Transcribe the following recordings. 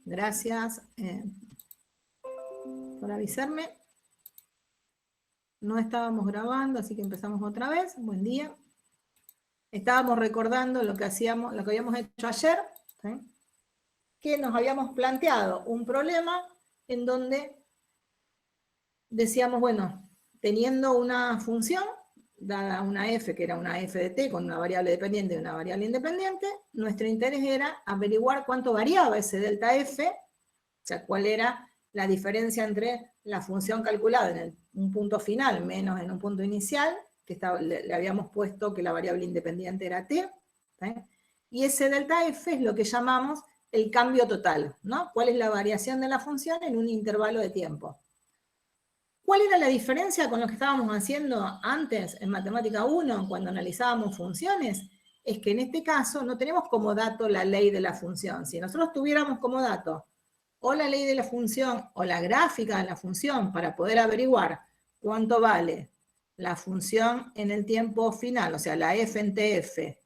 Gracias por avisarme. No estábamos grabando, así que empezamos otra vez. Buen día. Estábamos recordando lo que hacíamos, lo que habíamos hecho ayer, ¿sí? Que nos habíamos planteado un problema en donde decíamos, bueno, teniendo una función, dada una f, que era una f de t, con una variable dependiente y una variable independiente, nuestro interés era averiguar cuánto variaba ese delta f, o sea, cuál era la diferencia entre la función calculada en un punto final menos en un punto inicial, que le habíamos puesto que la variable independiente era t, ¿sí? Y ese delta f es lo que llamamos el cambio total, ¿no? ¿Cuál es la variación de la función en un intervalo de tiempo? ¿Cuál era la diferencia con lo que estábamos haciendo antes en Matemática 1, cuando analizábamos funciones? Es que en este caso no tenemos como dato la ley de la función. Si nosotros tuviéramos como dato o la ley de la función o la gráfica de la función para poder averiguar cuánto vale la función en el tiempo final, o sea, la f en tf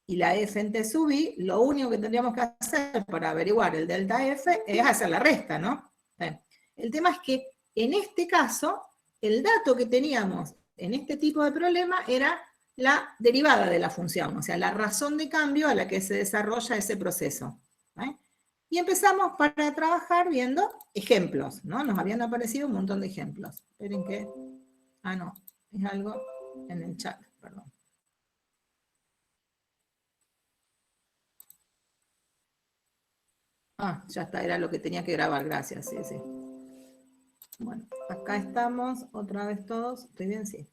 y la f en t sub i, lo único que tendríamos que hacer para averiguar el delta f es hacer la resta, ¿no? El tema es que en este caso, el dato que teníamos en este tipo de problema era la derivada de la función, o sea, la razón de cambio a la que se desarrolla ese proceso. Y empezamos para trabajar viendo ejemplos, ¿no? Nos habían aparecido un montón de ejemplos. Esperen que... Ah, no, es algo en el chat, perdón. Ah, ya está, era lo que tenía que grabar, gracias, sí, sí. Bueno, acá estamos, otra vez todos. ¿Estoy bien? Sí.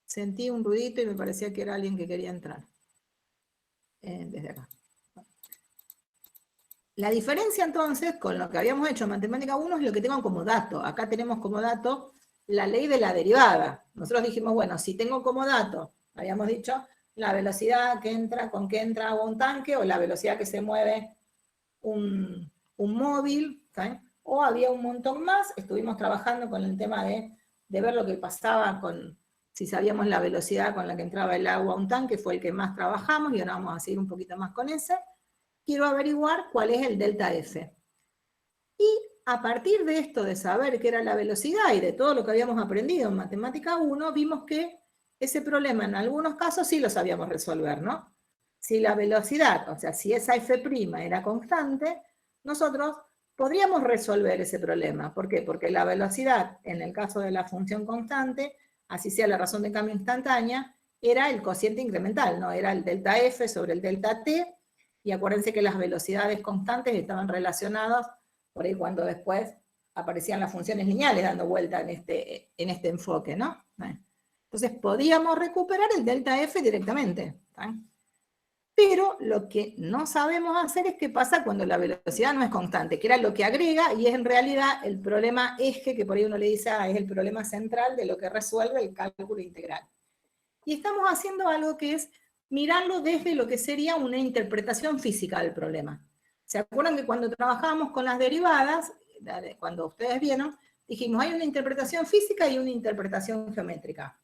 Sentí un ruidito y me parecía que era alguien que quería entrar. Desde acá. La diferencia entonces con lo que habíamos hecho en Matemática 1 es lo que tengo como dato. Acá tenemos como dato la ley de la derivada. Nosotros dijimos, bueno, si tengo como dato, habíamos dicho, la velocidad que entra, con que entra agua a un tanque, o la velocidad que se mueve un móvil, ¿sí? O había un montón más. Estuvimos trabajando con el tema de ver lo que pasaba con, si sabíamos la velocidad con la que entraba el agua a un tanque, fue el que más trabajamos, y ahora vamos a seguir un poquito más con ese. Quiero averiguar cuál es el delta F. Y a partir de esto, de saber qué era la velocidad y de todo lo que habíamos aprendido en Matemática 1, vimos que ese problema en algunos casos sí lo sabíamos resolver, ¿no? Si la velocidad, o sea, si esa f' era constante, nosotros podríamos resolver ese problema. ¿Por qué? Porque la velocidad, en el caso de la función constante, así sea la razón de cambio instantánea, era el cociente incremental, ¿no? Era el delta f sobre el delta t, y acuérdense que las velocidades constantes estaban relacionadas, por ahí cuando después aparecían las funciones lineales dando vuelta en este enfoque, ¿no? Entonces podíamos recuperar el delta f directamente, ¿sí? Pero lo que no sabemos hacer es qué pasa cuando la velocidad no es constante, que era lo que agrega, y es en realidad el problema eje, que por ahí uno le dice, es el problema central de lo que resuelve el cálculo integral. Y estamos haciendo algo que es mirarlo desde lo que sería una interpretación física del problema. ¿Se acuerdan que cuando trabajábamos con las derivadas, cuando ustedes vieron, dijimos, hay una interpretación física y una interpretación geométrica?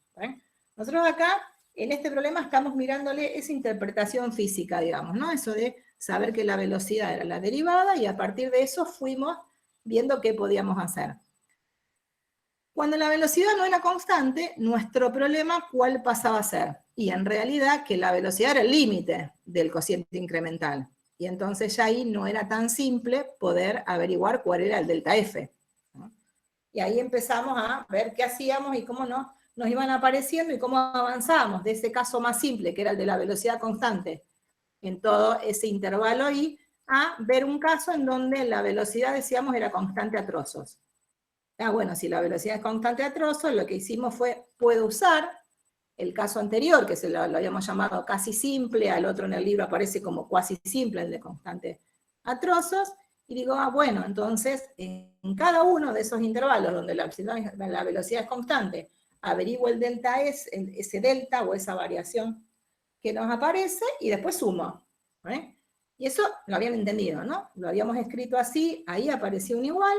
Nosotros acá, en este problema, estamos mirándole esa interpretación física, digamos, ¿no? Eso de saber que la velocidad era la derivada, y a partir de eso fuimos viendo qué podíamos hacer. Cuando la velocidad no era constante, nuestro problema, ¿cuál pasaba a ser? Y en realidad que la velocidad era el límite del cociente incremental. Y entonces ya ahí no era tan simple poder averiguar cuál era el delta F. Y ahí empezamos a ver qué hacíamos y cómo nos iban apareciendo y cómo avanzábamos de ese caso más simple, que era el de la velocidad constante, en todo ese intervalo ahí, a ver un caso en donde la velocidad, decíamos, era constante a trozos. Bueno, si la velocidad es constante a trozos, lo que hicimos fue, puedo usar el caso anterior, que lo habíamos llamado casi simple, al otro en el libro aparece como cuasi simple, el de constante a trozos, y digo, bueno, entonces, en cada uno de esos intervalos donde la velocidad es constante, averiguo el delta S, ese delta o esa variación que nos aparece, y después sumo. Y eso lo habían entendido, ¿no? Lo habíamos escrito así, ahí apareció un igual,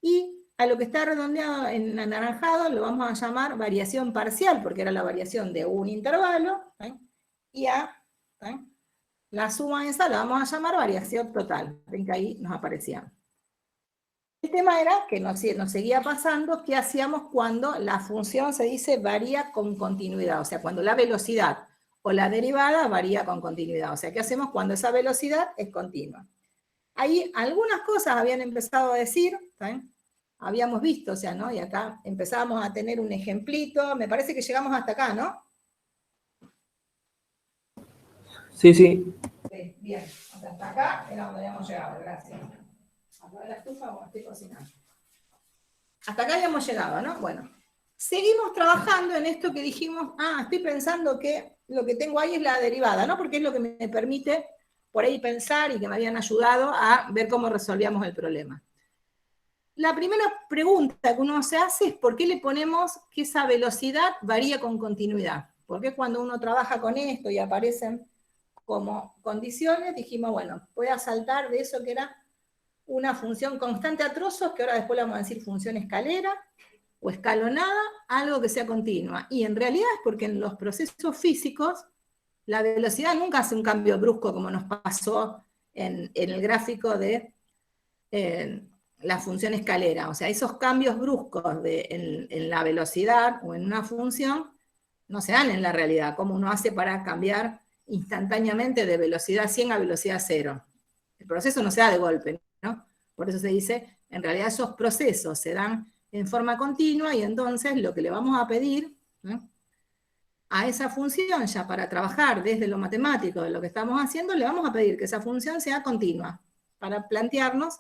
y a lo que está redondeado en anaranjado lo vamos a llamar variación parcial, porque era la variación de un intervalo, y a La suma esa la vamos a llamar variación total. Ven que ahí nos aparecía. El tema era que nos seguía pasando, ¿qué hacíamos cuando la función se dice varía con continuidad? O sea, cuando la velocidad o la derivada varía con continuidad. O sea, ¿qué hacemos cuando esa velocidad es continua? Ahí algunas cosas habían empezado a decir, ¿saben? Habíamos visto, o sea, ¿no? Y acá empezábamos a tener un ejemplito, me parece que llegamos hasta acá, ¿no? Sí, sí. Sí, bien, hasta acá era donde habíamos llegado, gracias. Apaga la estufa o estoy cocinando. Hasta acá habíamos llegado, ¿no? Bueno, seguimos trabajando en esto que dijimos, estoy pensando que lo que tengo ahí es la derivada, ¿no? Porque es lo que me permite por ahí pensar y que me habían ayudado a ver cómo resolvíamos el problema. La primera pregunta que uno se hace es ¿por qué le ponemos que esa velocidad varía con continuidad? Porque cuando uno trabaja con esto y aparecen como condiciones, dijimos, bueno, voy a saltar de eso que era una función constante a trozos, que ahora después le vamos a decir función escalera o escalonada, algo que sea continua. Y en realidad es porque en los procesos físicos la velocidad nunca hace un cambio brusco como nos pasó en el gráfico de la función escalera. O sea, esos cambios bruscos en la velocidad o en una función no se dan en la realidad, como uno hace para cambiar instantáneamente de velocidad 100 a velocidad 0. El proceso no se da de golpe, ¿no? Por eso se dice, en realidad esos procesos se dan en forma continua y entonces lo que le vamos a pedir, ¿no?, a esa función ya para trabajar desde lo matemático de lo que estamos haciendo, le vamos a pedir que esa función sea continua para plantearnos.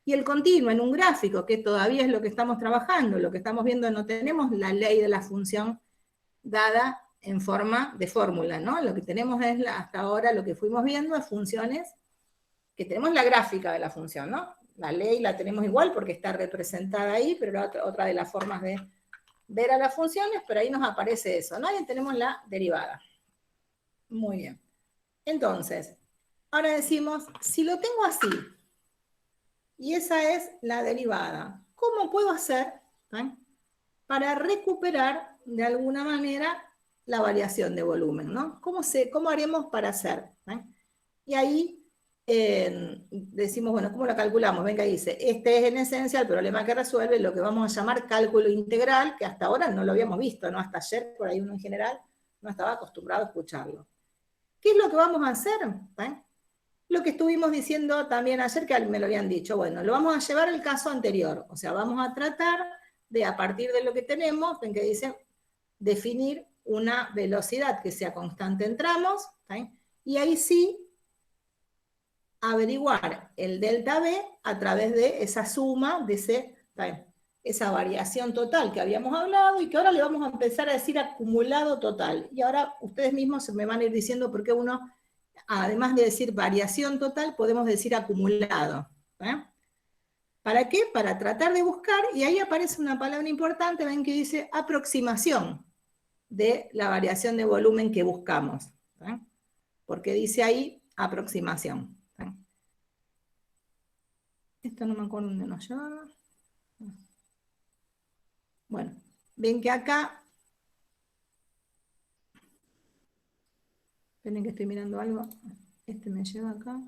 Y el continuo en un gráfico, que todavía es lo que estamos trabajando, lo que estamos viendo, no tenemos la ley de la función dada en forma de fórmula, ¿no? Lo que tenemos es, hasta ahora, lo que fuimos viendo es funciones que tenemos la gráfica de la función, ¿no? La ley la tenemos igual porque está representada ahí, pero era otra de las formas de ver a las funciones, pero ahí nos aparece eso, ¿no? Y tenemos la derivada. Muy bien. Entonces, ahora decimos, si lo tengo así, y esa es la derivada, ¿cómo puedo hacer para recuperar de alguna manera la variación de volumen, ¿no? ¿Cómo haremos para hacer? Y ahí decimos, bueno, ¿cómo lo calculamos? Venga, dice, este es en esencia el problema que resuelve lo que vamos a llamar cálculo integral, que hasta ahora no lo habíamos visto, ¿no? Hasta ayer, por ahí uno en general no estaba acostumbrado a escucharlo. ¿Qué es lo que vamos a hacer? Lo que estuvimos diciendo también ayer, que me lo habían dicho, bueno, lo vamos a llevar al caso anterior, o sea, vamos a tratar de, a partir de lo que tenemos, en que dice, definir una velocidad que sea constante en tramos, y ahí sí averiguar el delta B a través de esa suma, de esa variación total que habíamos hablado y que ahora le vamos a empezar a decir acumulado total. Y ahora ustedes mismos me van a ir diciendo por qué uno, además de decir variación total, podemos decir acumulado. ¿Para qué? Para tratar de buscar, y ahí aparece una palabra importante, ven que dice aproximación de la variación de volumen que buscamos. Porque dice ahí aproximación. Esto no me acuerdo dónde nos llevaba. Bueno, ven que acá, esperen que estoy mirando algo, este me lleva acá.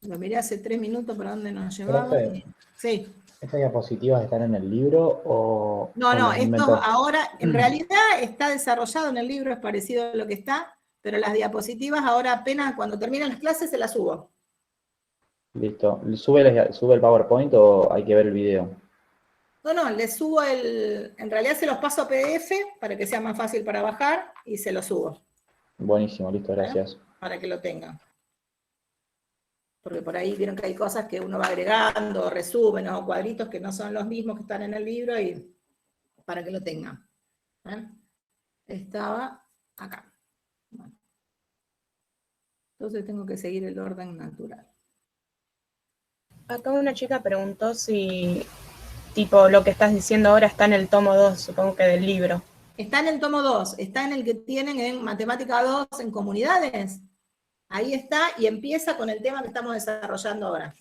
Lo miré hace 3 minutos para dónde nos llevaba. Profe, Sí. ¿estas diapositivas están en el libro o No, las esto inventó? ahora en realidad está desarrollado en el libro, es parecido a lo que está, pero las diapositivas ahora apenas cuando terminan las clases se las subo. Listo. ¿Sube el PowerPoint o hay que ver el video? No, les subo en realidad se los paso a PDF para que sea más fácil para bajar y se los subo. Buenísimo, listo, gracias. Para que lo tengan. Porque por ahí vieron que hay cosas que uno va agregando, resumen o cuadritos que no son los mismos que están en el libro y para que lo tengan. Estaba acá. Bueno. Entonces tengo que seguir el orden natural. Acá una chica preguntó si, tipo, lo que estás diciendo ahora está en el tomo 2, supongo que del libro. Está en el tomo 2, está en el que tienen en Matemática 2 en comunidades. Ahí está y empieza con el tema que estamos desarrollando ahora.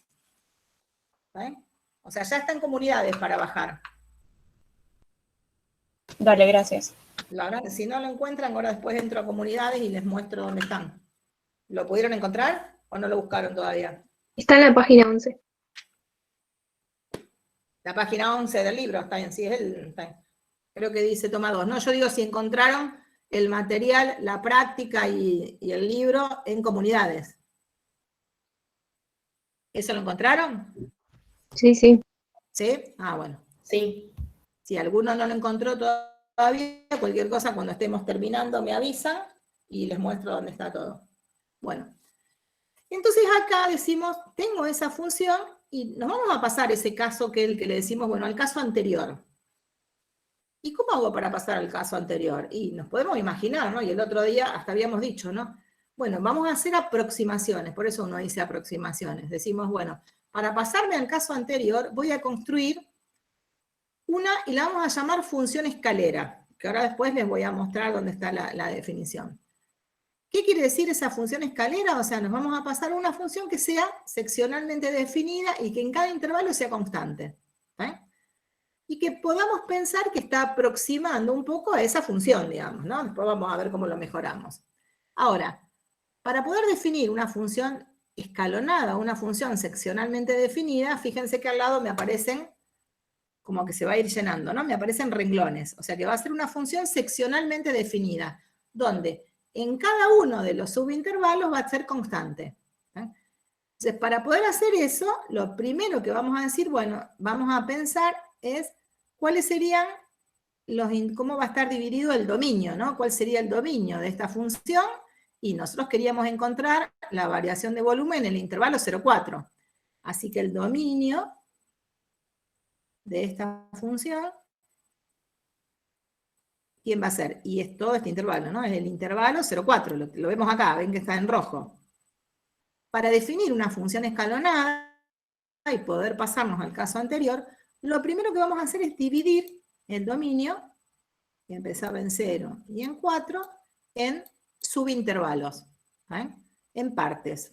O sea, ya está en comunidades para bajar. Dale, gracias. Si no lo encuentran, ahora después entro a comunidades y les muestro dónde están. ¿Lo pudieron encontrar o no lo buscaron todavía? Está en la página 11. La página 11 del libro, está bien, sí, está bien. Creo que dice toma 2. No, yo digo si encontraron el material, la práctica y el libro en comunidades. ¿Eso lo encontraron? Sí, sí. ¿Sí? Ah, bueno. Sí. Si alguno no lo encontró todavía, cualquier cosa cuando estemos terminando me avisan y les muestro dónde está todo. Bueno, entonces acá decimos, tengo esa función y nos vamos a pasar ese caso que le decimos, bueno, al caso anterior. ¿Y cómo hago para pasar al caso anterior? Y nos podemos imaginar, ¿no? Y el otro día hasta habíamos dicho, ¿no? Bueno, vamos a hacer aproximaciones, por eso uno dice aproximaciones. Decimos, bueno, para pasarme al caso anterior voy a construir una y la vamos a llamar función escalera, que ahora después les voy a mostrar dónde está la definición. ¿Qué quiere decir esa función escalera? O sea, nos vamos a pasar una función que sea seccionalmente definida y que en cada intervalo sea constante. Y que podamos pensar que está aproximando un poco a esa función, digamos, ¿no? Después vamos a ver cómo lo mejoramos. Ahora, para poder definir una función escalonada, una función seccionalmente definida, fíjense que al lado me aparecen como que se va a ir llenando, ¿no? Me aparecen renglones, o sea que va a ser una función seccionalmente definida, donde en cada uno de los subintervalos va a ser constante. Entonces, para poder hacer eso, lo primero que vamos a decir, bueno, vamos a pensar es cuáles serían cómo va a estar dividido el dominio, ¿no? ¿Cuál sería el dominio de esta función? Y nosotros queríamos encontrar la variación de volumen en el intervalo 0,4. Así que el dominio de esta función, ¿quién va a ser? Y es todo este intervalo, ¿no? Es el intervalo 0,4, lo vemos acá, ven que está en rojo. Para definir una función escalonada y poder pasarnos al caso anterior, lo primero que vamos a hacer es dividir el dominio, que empezaba en 0 y en 4, en subintervalos, en partes.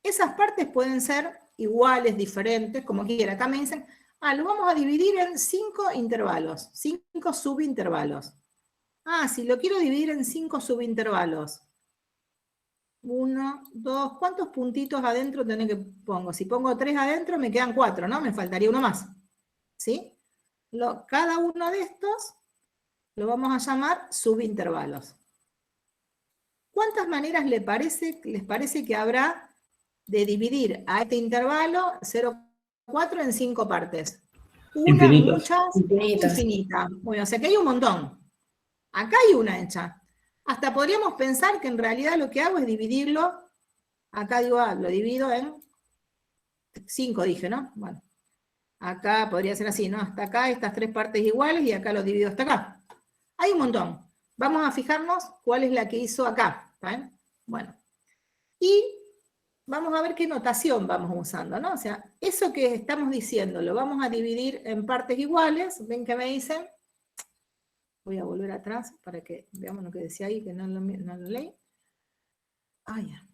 Esas partes pueden ser iguales, diferentes, como quiera. Acá me dicen, lo vamos a dividir en 5 intervalos, 5 subintervalos. Si lo quiero dividir en 5 subintervalos. 1, 2, ¿cuántos puntitos adentro que pongo? Si pongo 3 adentro me quedan 4, ¿no? Me faltaría uno más. ¿Sí? Cada uno de estos lo vamos a llamar subintervalos. ¿Cuántas maneras les parece que habrá de dividir a este intervalo 0,4 en 5 partes? Una, Infinitas. muchas, infinita. Bueno, o sea que hay un montón. Acá hay una hecha. Hasta podríamos pensar que en realidad lo que hago es dividirlo, acá digo, lo divido en 5, dije, ¿no? Bueno, acá podría ser así, ¿no? Hasta acá estas 3 partes iguales y acá lo divido hasta acá. Hay un montón. Vamos a fijarnos cuál es la que hizo acá. ¿Bien? Bueno, y vamos a ver qué notación vamos usando, ¿no? O sea, eso que estamos diciendo lo vamos a dividir en partes iguales. ¿Ven que me dicen? Voy a volver atrás para que veamos lo que decía ahí, que no lo leí. Ya.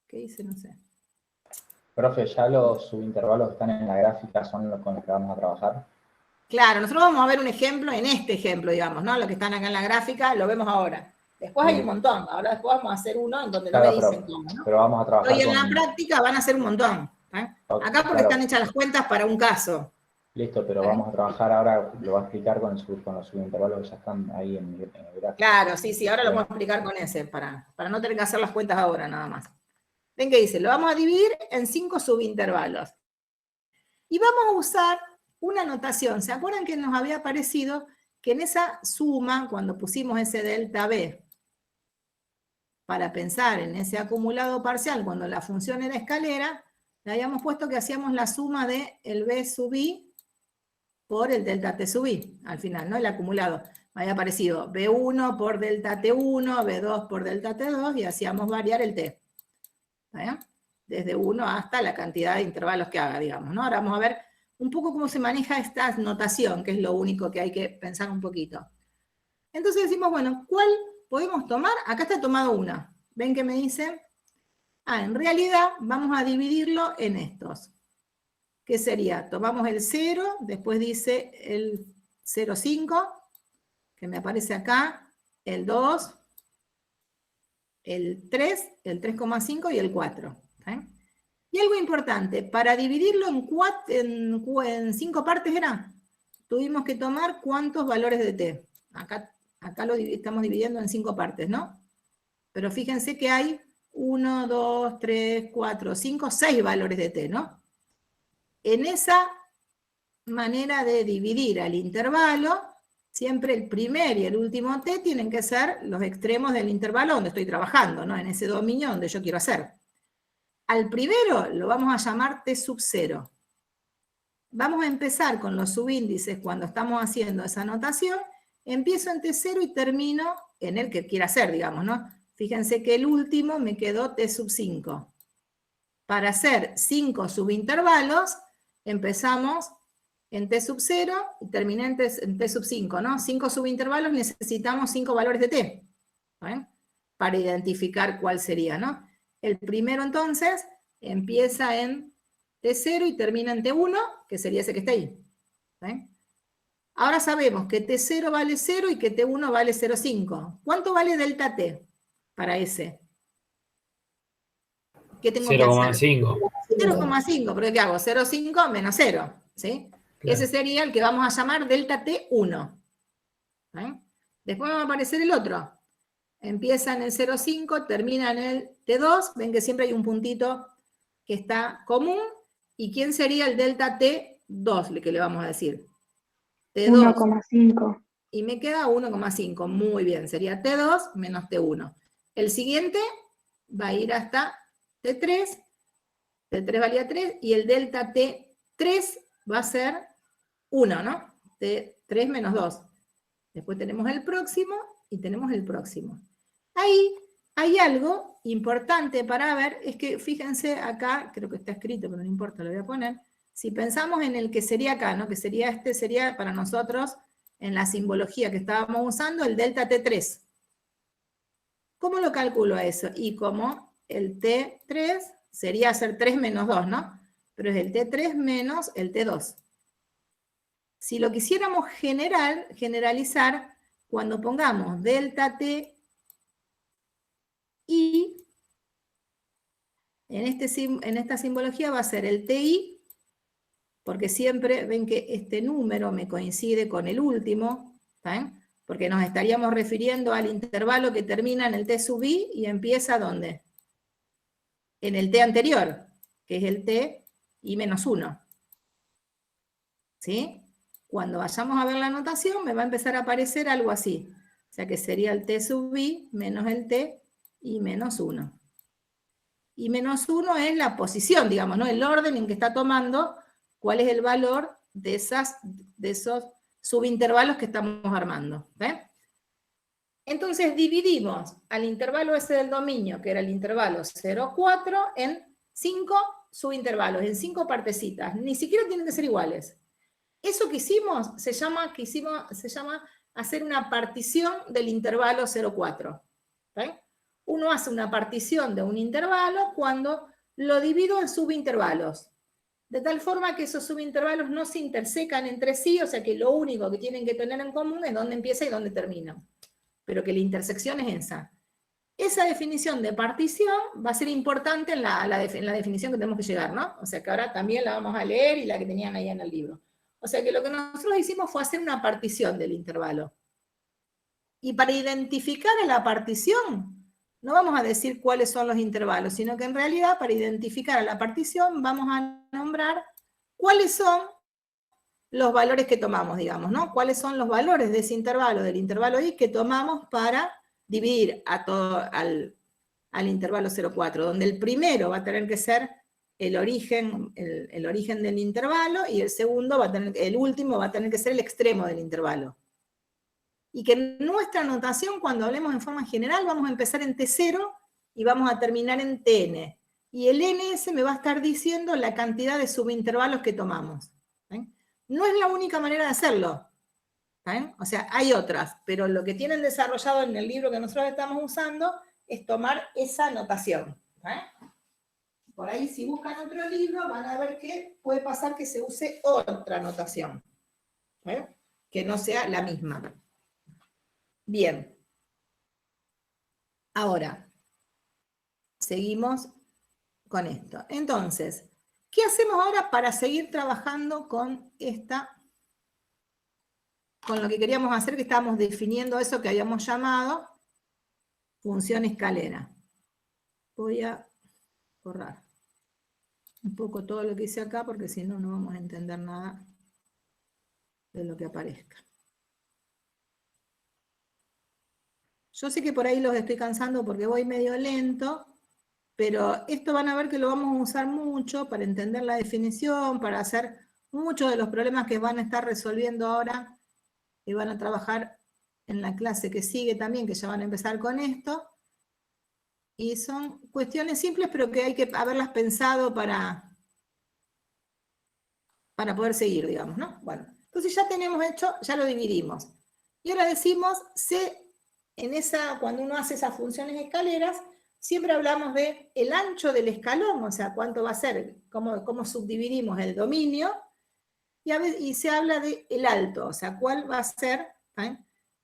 ¿Qué dice? No sé. Profe, ¿ya los subintervalos que están en la gráfica son los con los que vamos a trabajar? Claro, nosotros vamos a ver un ejemplo en este ejemplo, digamos, ¿no? Lo que están acá en la gráfica lo vemos ahora. Después hay un montón. Ahora después vamos a hacer uno en donde no me dicen cómo, ¿no? Pero vamos a trabajar Hoy en la práctica van a ser un montón. Acá porque están hechas las cuentas para un caso. Listo, pero vamos a trabajar ahora, lo va a explicar con los subintervalos que ya están ahí en el gráfico. Claro, sí, ahora lo vamos a explicar con ese, para no tener que hacer las cuentas ahora nada más. Ven que dice, lo vamos a dividir en 5 subintervalos. Y vamos a usar una notación. ¿Se acuerdan que nos había parecido que en esa suma, cuando pusimos ese delta B, para pensar en ese acumulado parcial, cuando la función era escalera, le habíamos puesto que hacíamos la suma de el B sub I por el delta T sub I, al final, ¿no? El acumulado. Me había parecido B1 por delta T1, B2 por delta T2, y hacíamos variar el T. ¿Bien? Desde 1 hasta la cantidad de intervalos que haga, digamos, ¿no? Ahora vamos a ver un poco cómo se maneja esta notación, que es lo único que hay que pensar un poquito. Entonces decimos, bueno, ¿cuál podemos tomar? Acá está tomado una. ¿Ven que me dice? En realidad vamos a dividirlo en estos. ¿Qué sería? Tomamos el 0, después dice el 0,5, que me aparece acá, el 2, el 3, el 3,5 y el 4. ¿Sí? Y algo importante, para dividirlo en 5 partes tuvimos que tomar cuántos valores de t. Acá estamos dividiendo en 5 partes, ¿no? Pero fíjense que hay 1, 2, 3, 4, 5, 6 valores de t, ¿no? En esa manera de dividir al intervalo, siempre el primer y el último t tienen que ser los extremos del intervalo donde estoy trabajando, ¿no? En ese dominio donde yo quiero hacer. Al primero lo vamos a llamar t sub 0. Vamos a empezar con los subíndices cuando estamos haciendo esa notación. Empiezo en t0 y termino en el que quiera hacer, digamos, ¿no? Fíjense que el último me quedó t sub 5. Para hacer 5 subintervalos, empezamos en t sub 0 y terminé en t sub 5, ¿no? 5 subintervalos necesitamos 5 valores de t, ¿eh? Para identificar cuál sería, ¿no? El primero, entonces, empieza en t0 y termina en t1, que sería ese que está ahí. ¿Sí? Ahora sabemos que t0 vale 0 y que t1 vale 0,5. ¿Cuánto vale delta t para ese? ¿Qué tengo que hacer? 0,5. 0,5, pero ¿qué hago? 0,5 menos 0. ¿Sí? Claro. Ese sería el que vamos a llamar delta t1. ¿Sí? Después va a aparecer el otro. Empieza en el 0,5, termina en el T2, ven que siempre hay un puntito que está común, ¿y quién sería el delta T2, que le vamos a decir? T2, 1,5. y me queda 1,5, muy bien, sería T2 menos T1. El siguiente va a ir hasta T3, T3 valía 3, y el delta T3 va a ser 1, ¿no? T3 menos 2. Después tenemos el próximo y tenemos el próximo. Ahí hay algo importante para ver, es que fíjense acá, creo que está escrito, pero no importa, lo voy a poner. Si pensamos en el que sería acá, ¿no? Que sería sería para nosotros, en la simbología que estábamos usando, el delta T3. ¿Cómo lo calculo a eso? Y como el T3 sería hacer 3 menos 2, ¿no? Pero es el T3 menos el T2. Si lo quisiéramos generalizar, cuando pongamos delta T y en esta simbología va a ser el TI, porque siempre ven que este número me coincide con el último, ¿saben? Porque nos estaríamos refiriendo al intervalo que termina en el T sub I y empieza ¿dónde? En el T anterior, que es el T I menos 1. ¿Sí? Cuando vayamos a ver la notación me va a empezar a aparecer algo así. O sea que sería el T sub I menos el T I menos 1. Y menos 1 es la posición, digamos, ¿no? El orden en que está tomando, cuál es el valor de esos subintervalos que estamos armando. ¿Ve? Entonces dividimos al intervalo ese del dominio, que era el intervalo 0, 4, en 5 subintervalos, en 5 partecitas. Ni siquiera tienen que ser iguales. Eso que hicimos se llama hacer una partición del intervalo 0, 4. ¿Ve? Uno hace una partición de un intervalo cuando lo divido en subintervalos, de tal forma que esos subintervalos no se intersecan entre sí, o sea que lo único que tienen que tener en común es dónde empieza y dónde termina, pero que la intersección es esa. Esa definición de partición va a ser importante en la definición que tenemos que llegar, ¿no? O sea que ahora también la vamos a leer y la que tenían ahí en el libro. O sea que lo que nosotros hicimos fue hacer una partición del intervalo. Y para identificar a la partición, no vamos a decir cuáles son los intervalos, sino que en realidad para identificar a la partición vamos a nombrar cuáles son los valores que tomamos, digamos, ¿no? Cuáles son los valores de ese intervalo, del intervalo I, que tomamos para dividir al intervalo 0,4, donde el primero va a tener que ser el origen del intervalo y el último va a tener que ser el extremo del intervalo. Y que en nuestra notación, cuando hablemos en forma general, vamos a empezar en T0 y vamos a terminar en Tn. Y el ns me va a estar diciendo la cantidad de subintervalos que tomamos. ¿Ven? No es la única manera de hacerlo. ¿Ven? O sea, hay otras, pero lo que tienen desarrollado en el libro que nosotros estamos usando es tomar esa notación. ¿Ven? Por ahí, si buscan otro libro, van a ver que puede pasar que se use otra notación. ¿Ven? Que no sea la misma. Bien. Ahora, seguimos con esto. Entonces, ¿qué hacemos ahora para seguir trabajando con con lo que queríamos hacer, que estábamos definiendo eso que habíamos llamado función escalera? Voy a borrar un poco todo lo que hice acá, porque si no, no vamos a entender nada de lo que aparezca. Yo sé que por ahí los estoy cansando porque voy medio lento, pero esto van a ver que lo vamos a usar mucho para entender la definición, para hacer muchos de los problemas que van a estar resolviendo ahora y van a trabajar en la clase que sigue también, que ya van a empezar con esto. Y son cuestiones simples, pero que hay que haberlas pensado para poder seguir, digamos, ¿no? Bueno, entonces ya tenemos hecho, ya lo dividimos. Y ahora decimos, cuando uno hace esas funciones escaleras, siempre hablamos de el ancho del escalón, o sea, cuánto va a ser, cómo subdividimos el dominio, y se habla de el alto, o sea, cuál va a ser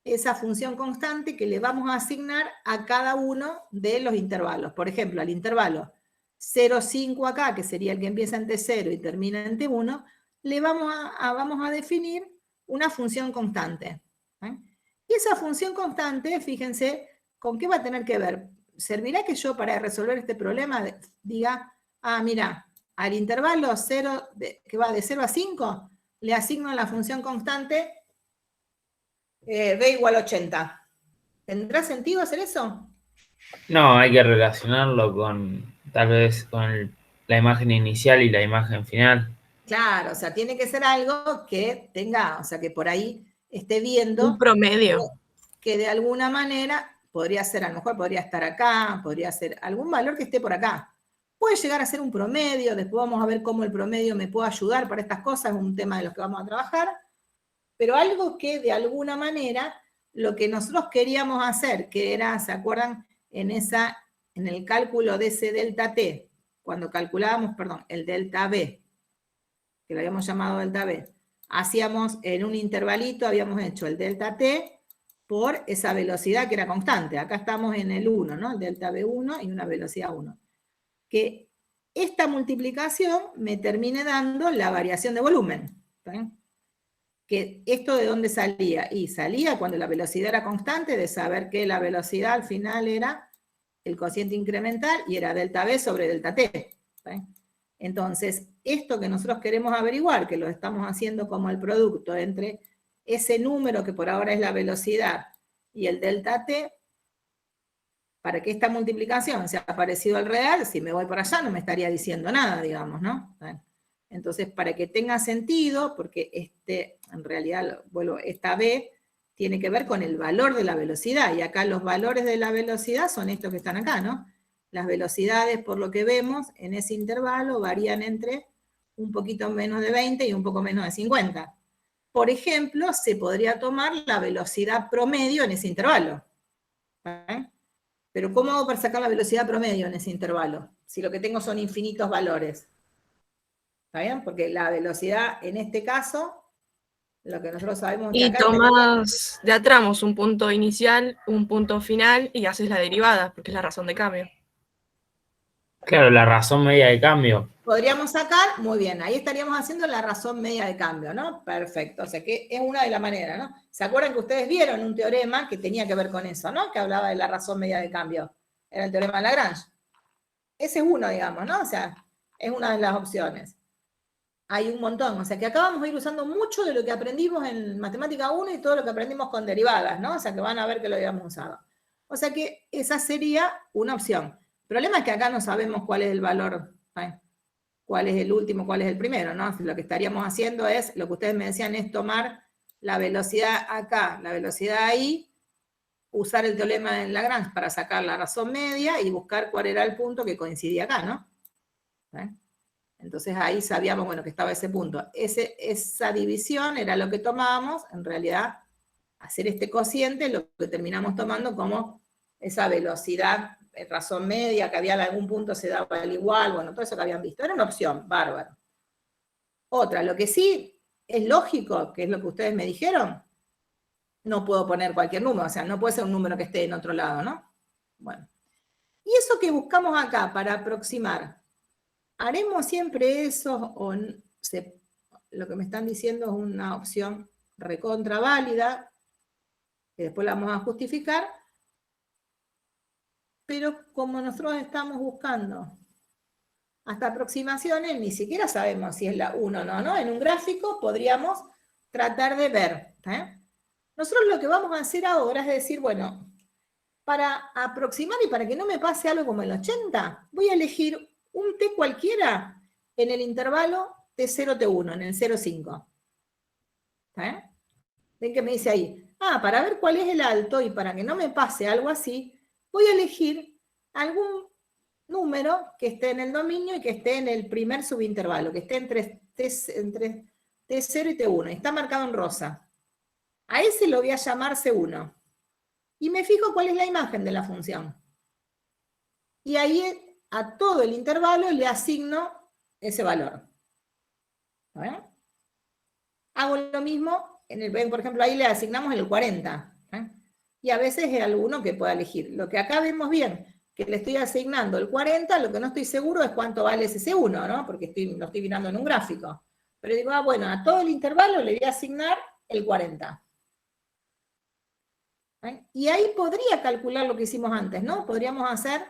esa función constante que le vamos a asignar a cada uno de los intervalos. Por ejemplo, al intervalo 0, 5 acá, que sería el que empieza en T0 y termina en T1, le vamos a definir una función constante. Y esa función constante, fíjense, ¿con qué va a tener que ver? ¿Servirá que yo para resolver este problema diga, mira, al intervalo 0, que va de 0 a 5, le asigno la función constante b igual a 80? ¿Tendrá sentido hacer eso? No, hay que relacionarlo tal vez con la imagen inicial y la imagen final. Claro, o sea, tiene que ser algo que tenga, o sea, que por ahí esté viendo. Un promedio. Que de alguna manera podría ser, a lo mejor podría estar acá, podría ser algún valor que esté por acá. Puede llegar a ser un promedio, después vamos a ver cómo el promedio me puede ayudar para estas cosas, es un tema de los que vamos a trabajar, pero algo que de alguna manera lo que nosotros queríamos hacer, que era, ¿se acuerdan? En el cálculo de ese delta T, cuando calculábamos, el delta B, que lo habíamos llamado delta B, hacíamos en un intervalito, habíamos hecho el delta T por esa velocidad que era constante. Acá estamos en el 1, ¿no? El delta B1 y una velocidad 1. Que esta multiplicación me termine dando la variación de volumen. ¿Sí? Que esto de dónde salía, y salía cuando la velocidad era constante, de saber que la velocidad al final era el cociente incremental y era delta B sobre delta T. ¿Sí? Entonces, esto que nosotros queremos averiguar, que lo estamos haciendo como el producto entre ese número que por ahora es la velocidad y el delta T, para que esta multiplicación sea parecido al real, si me voy por allá no me estaría diciendo nada, digamos, ¿no? Entonces, para que tenga sentido, porque en realidad, bueno, esta B tiene que ver con el valor de la velocidad, y acá los valores de la velocidad son estos que están acá, ¿no? Las velocidades, por lo que vemos, en ese intervalo varían entre un poquito menos de 20 y un poco menos de 50. Por ejemplo, se podría tomar la velocidad promedio en ese intervalo. Pero ¿cómo hago para sacar la velocidad promedio en ese intervalo? Si lo que tengo son infinitos valores. ¿Está bien? Porque la velocidad, en este caso, lo que nosotros sabemos es que Y acá tomás de a tramos un punto inicial, un punto final, y haces la derivada, porque es la razón de cambio. Claro, la razón media de cambio. podríamos sacar, muy bien, ahí estaríamos haciendo la razón media de cambio, ¿no? Perfecto, o sea que es una de las maneras, ¿no? ¿Se acuerdan que ustedes vieron un teorema que tenía que ver con eso, ¿no? Que hablaba de la razón media de cambio. Era el teorema de Lagrange. Ese es uno, digamos, ¿no? O sea, es una de las opciones. Hay un montón, o sea que acá vamos a ir usando mucho de lo que aprendimos en Matemática 1 y todo lo que aprendimos con derivadas, ¿no? O sea que van a ver que lo habíamos usado. O sea que esa sería una opción. El problema es que acá no sabemos cuál es el valor, ¿eh? Cuál es el último, cuál es el primero, ¿no? Lo que estaríamos haciendo es, lo que ustedes me decían es tomar la velocidad acá, la velocidad ahí, usar el teorema de Lagrange para sacar la razón media y buscar cuál era el punto que coincidía acá, ¿no? ¿Eh? Entonces ahí sabíamos, bueno, que estaba ese punto. Esa división era lo que tomábamos, en realidad, hacer este cociente, lo que terminamos tomando como esa velocidad, razón media, que había en algún punto se daba al igual, bueno, todo eso que habían visto. Era una opción, bárbaro. Otra, lo que sí es lógico, que es lo que ustedes me dijeron, no puedo poner cualquier número, o sea, no puede ser un número que esté en otro lado, ¿no? Bueno. ¿Y eso que buscamos acá para aproximar? ¿Haremos siempre eso o lo que me están diciendo es una opción recontra válida, que después la vamos a justificar, pero como nosotros estamos buscando hasta aproximaciones, ni siquiera sabemos si es la 1 o no, ¿no? En un gráfico podríamos tratar de ver. Nosotros lo que vamos a hacer ahora es decir, bueno, para aproximar y para que no me pase algo como el 80, voy a elegir un t cualquiera en el intervalo T0, T1, en el 0,5. ¿Ven que me dice ahí? Para ver cuál es el alto y para que no me pase algo así, voy a elegir algún número que esté en el dominio y que esté en el primer subintervalo, que esté entre T0 y T1, y está marcado en rosa. A ese lo voy a llamar C1. Y me fijo cuál es la imagen de la función. Y ahí a todo el intervalo le asigno ese valor. Hago lo mismo, por ejemplo, ahí le asignamos el 40. Y a veces es alguno que pueda elegir. Lo que acá vemos bien, que le estoy asignando el 40, lo que no estoy seguro es cuánto vale ese C1, ¿no? Porque lo estoy mirando en un gráfico. Pero digo, bueno, a todo el intervalo le voy a asignar el 40. Y ahí podría calcular lo que hicimos antes, ¿no? Podríamos hacer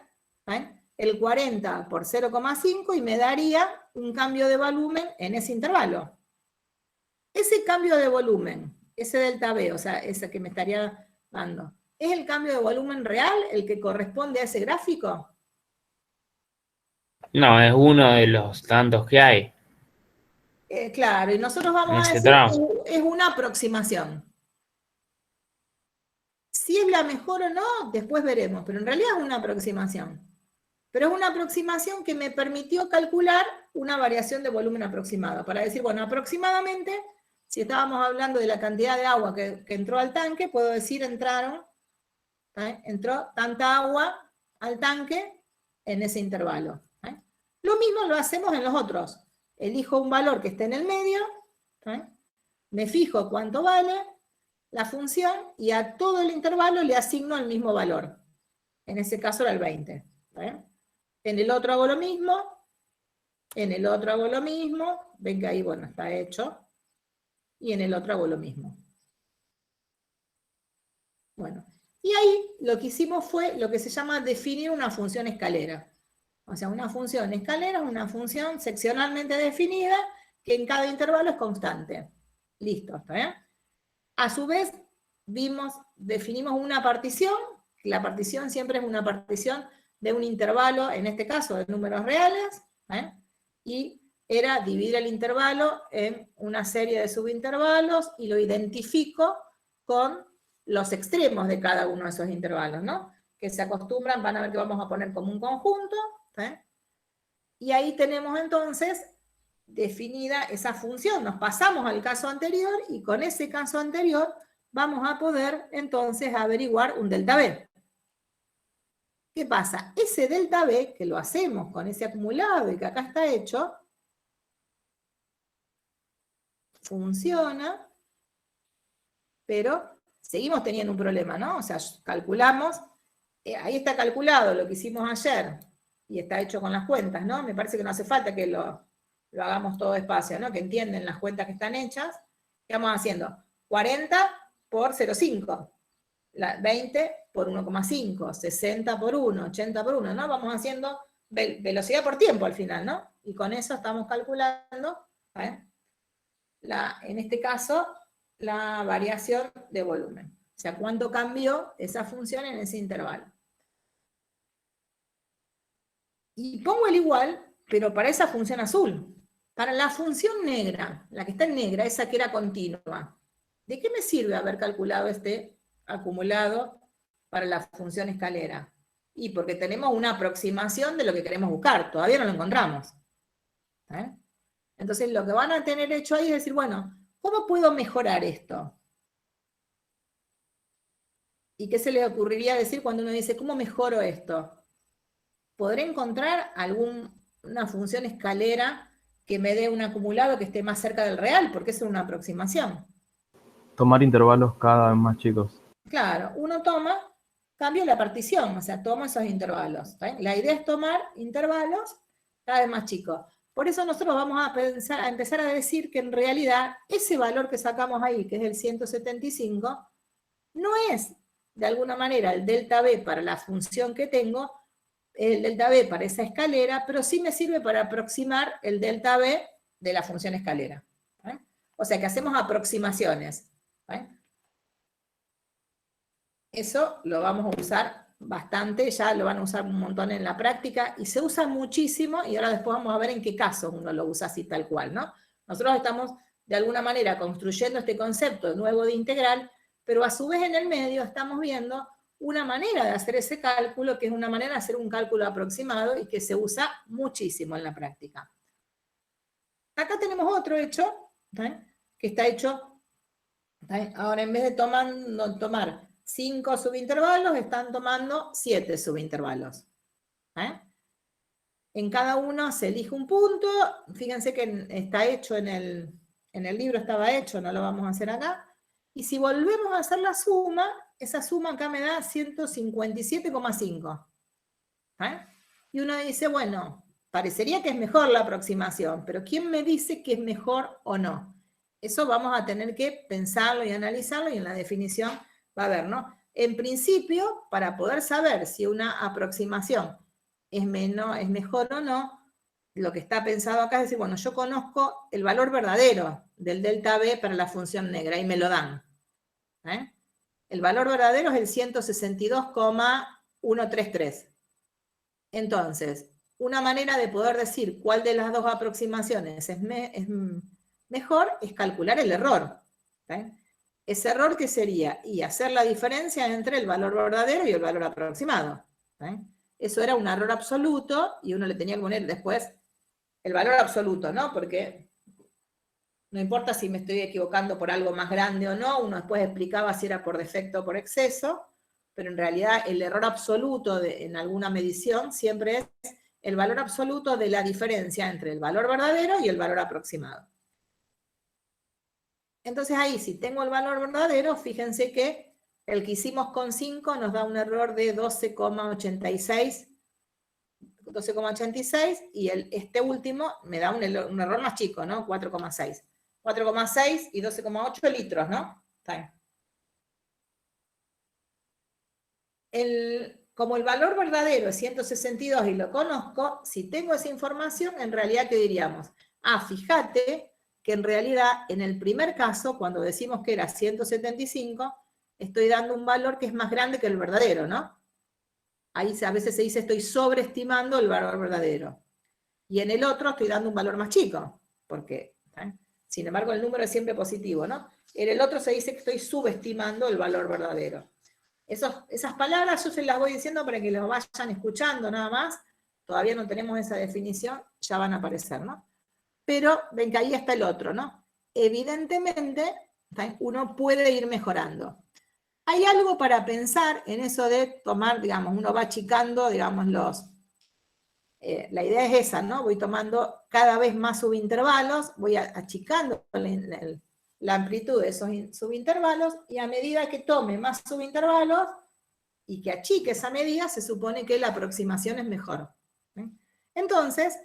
el 40 por 0,5 y me daría un cambio de volumen en ese intervalo. Ese cambio de volumen, ese delta B, o sea, ese que me estaría dando, ¿es el cambio de volumen real el que corresponde a ese gráfico? No, es uno de los tantos que hay. Claro, y nosotros vamos a Ese decir tramo. que es una aproximación. Si es la mejor o no, después veremos, pero en realidad es una aproximación. Pero es una aproximación que me permitió calcular una variación de volumen aproximado. Para decir, bueno, aproximadamente, si estábamos hablando de la cantidad de agua que entró al tanque, puedo decir entró tanta agua al tanque en ese intervalo. Lo mismo lo hacemos en los otros. Elijo un valor que esté en el medio, me fijo cuánto vale la función y a todo el intervalo le asigno el mismo valor. En ese caso era el 20. En el otro hago lo mismo, en el otro hago lo mismo, ven que ahí, bueno, está hecho, y en el otro hago lo mismo. Bueno, y ahí lo que hicimos fue lo que se llama definir una función escalera. O sea, una función escalera es una función seccionalmente definida que en cada intervalo es constante. Listo, ¿está bien? A su vez, definimos una partición. La partición siempre es una partición de un intervalo, en este caso de números reales, y era dividir el intervalo en una serie de subintervalos y lo identifico con los extremos de cada uno de esos intervalos, ¿no? Que se acostumbran, van a ver que vamos a poner como un conjunto, y ahí tenemos entonces definida esa función. Nos pasamos al caso anterior y con ese caso anterior vamos a poder entonces averiguar un delta B. ¿Qué pasa? Ese delta B, que lo hacemos con ese acumulado y que acá está hecho, funciona, pero seguimos teniendo un problema, ¿no? O sea, calculamos, ahí está calculado lo que hicimos ayer, y está hecho con las cuentas, ¿no? Me parece que no hace falta que lo hagamos todo despacio, ¿no? Que entienden las cuentas que están hechas. ¿Qué vamos haciendo? 40 por 0,5. 20 por 1,5, 60 por 1, 80 por 1, ¿no? Vamos haciendo velocidad por tiempo al final, ¿no? Y con eso estamos calculando, en este caso, la variación de volumen. O sea, cuánto cambió esa función en ese intervalo. Y pongo el igual, pero para esa función azul. Para la función negra, la que está en negra, esa que era continua, ¿de qué me sirve haber calculado este acumulado para la función escalera? Y porque tenemos una aproximación de lo que queremos buscar, todavía no lo encontramos. Entonces lo que van a tener hecho ahí es decir, bueno, ¿cómo puedo mejorar esto? ¿Y qué se le ocurriría decir cuando uno dice, ¿cómo mejoro esto? ¿Podré encontrar una función escalera que me dé un acumulado que esté más cerca del real? Porque es una aproximación. Tomar intervalos cada vez más chicos. Claro, uno toma cambio la partición, o sea, tomo esos intervalos. ¿Está bien? La idea es tomar intervalos cada vez más chicos. Por eso nosotros vamos a empezar a decir que en realidad ese valor que sacamos ahí, que es el 175, no es de alguna manera el delta B para la función que tengo, el delta B para esa escalera, pero sí me sirve para aproximar el delta B de la función escalera. ¿Eh? O sea que hacemos aproximaciones. ¿Eh? Eso lo vamos a usar bastante, ya lo van a usar un montón en la práctica, y se usa muchísimo, y ahora después vamos a ver en qué casos uno lo usa así tal cual, ¿no? Nosotros estamos de alguna manera construyendo este concepto nuevo de integral, pero a su vez en el medio estamos viendo una manera de hacer ese cálculo, que es una manera de hacer un cálculo aproximado y que se usa muchísimo en la práctica. Acá tenemos otro hecho, ¿eh? Que está hecho, ¿eh? Ahora en vez de tomar 5 subintervalos, están tomando 7 subintervalos. ¿Eh? En cada uno se elige un punto, fíjense que está hecho en el libro, estaba hecho, no lo vamos a hacer acá, y si volvemos a hacer la suma, esa suma acá me da 157,5. ¿Eh? Y uno dice, bueno, parecería que es mejor la aproximación, pero ¿quién me dice que es mejor o no? Eso vamos a tener que pensarlo y analizarlo, y en la definición va a ver, ¿no? En principio, para poder saber si una aproximación es mejor o no, lo que está pensado acá es decir, bueno, yo conozco el valor verdadero del delta B para la función negra, y me lo dan. ¿Eh? El valor verdadero es el 162,133. Entonces, una manera de poder decir cuál de las dos aproximaciones es mejor es calcular el error. ¿Eh? Ese error, ¿qué sería? Y hacer la diferencia entre el valor verdadero y el valor aproximado. ¿Eh? Eso era un error absoluto, y uno le tenía que poner después el valor absoluto, ¿no? Porque no importa si me estoy equivocando por algo más grande o no, uno después explicaba si era por defecto o por exceso, pero en realidad el error absoluto en alguna medición siempre es el valor absoluto de la diferencia entre el valor verdadero y el valor aproximado. Entonces ahí, si tengo el valor verdadero, fíjense que el que hicimos con 5 nos da un error de 12,86, y este último me da un error más chico, ¿no? 4,6. 4,6 y 12,8 litros, ¿no? Como el valor verdadero es 162 y lo conozco, si tengo esa información, en realidad, ¿qué diríamos? Fíjate que en realidad, en el primer caso, cuando decimos que era 175, estoy dando un valor que es más grande que el verdadero, ¿no? Ahí a veces se dice estoy sobreestimando el valor verdadero. Y en el otro estoy dando un valor más chico, porque, sin embargo, el número es siempre positivo, ¿no? En el otro se dice que estoy subestimando el valor verdadero. Esas palabras yo se las voy diciendo para que lo vayan escuchando nada más. Todavía no tenemos esa definición, ya van a aparecer, ¿no? Pero ven que ahí está el otro, ¿no? Evidentemente, uno puede ir mejorando. Hay algo para pensar en eso de tomar, digamos, uno va achicando, digamos, la idea es esa, ¿no? Voy tomando cada vez más subintervalos, voy achicando la amplitud de esos subintervalos, y a medida que tome más subintervalos y que achique esa medida, se supone que la aproximación es mejor. ¿Eh? Entonces,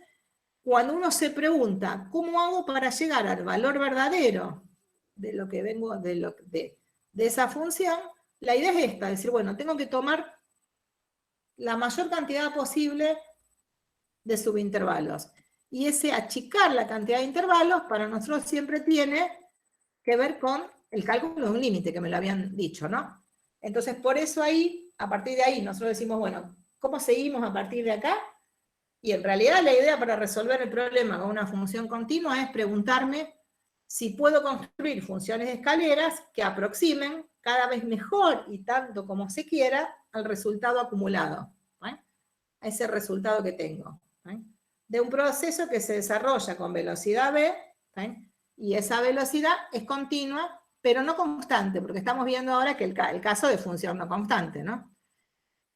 cuando uno se pregunta, ¿cómo hago para llegar al valor verdadero de lo que vengo, de esa función? La idea es esta, decir, bueno, tengo que tomar la mayor cantidad posible de subintervalos. Y ese achicar la cantidad de intervalos, para nosotros siempre tiene que ver con el cálculo de un límite, que me lo habían dicho, ¿no? Entonces, por eso ahí, a partir de ahí, nosotros decimos, bueno, ¿cómo seguimos a partir de acá? Y en realidad la idea para resolver el problema con una función continua es preguntarme si puedo construir funciones de escaleras que aproximen cada vez mejor y tanto como se quiera al resultado acumulado, ¿eh? A ese resultado que tengo, ¿eh? De un proceso que se desarrolla con velocidad v, ¿eh? Y esa velocidad es continua, pero no constante, porque estamos viendo ahora que el caso de función no constante, ¿no?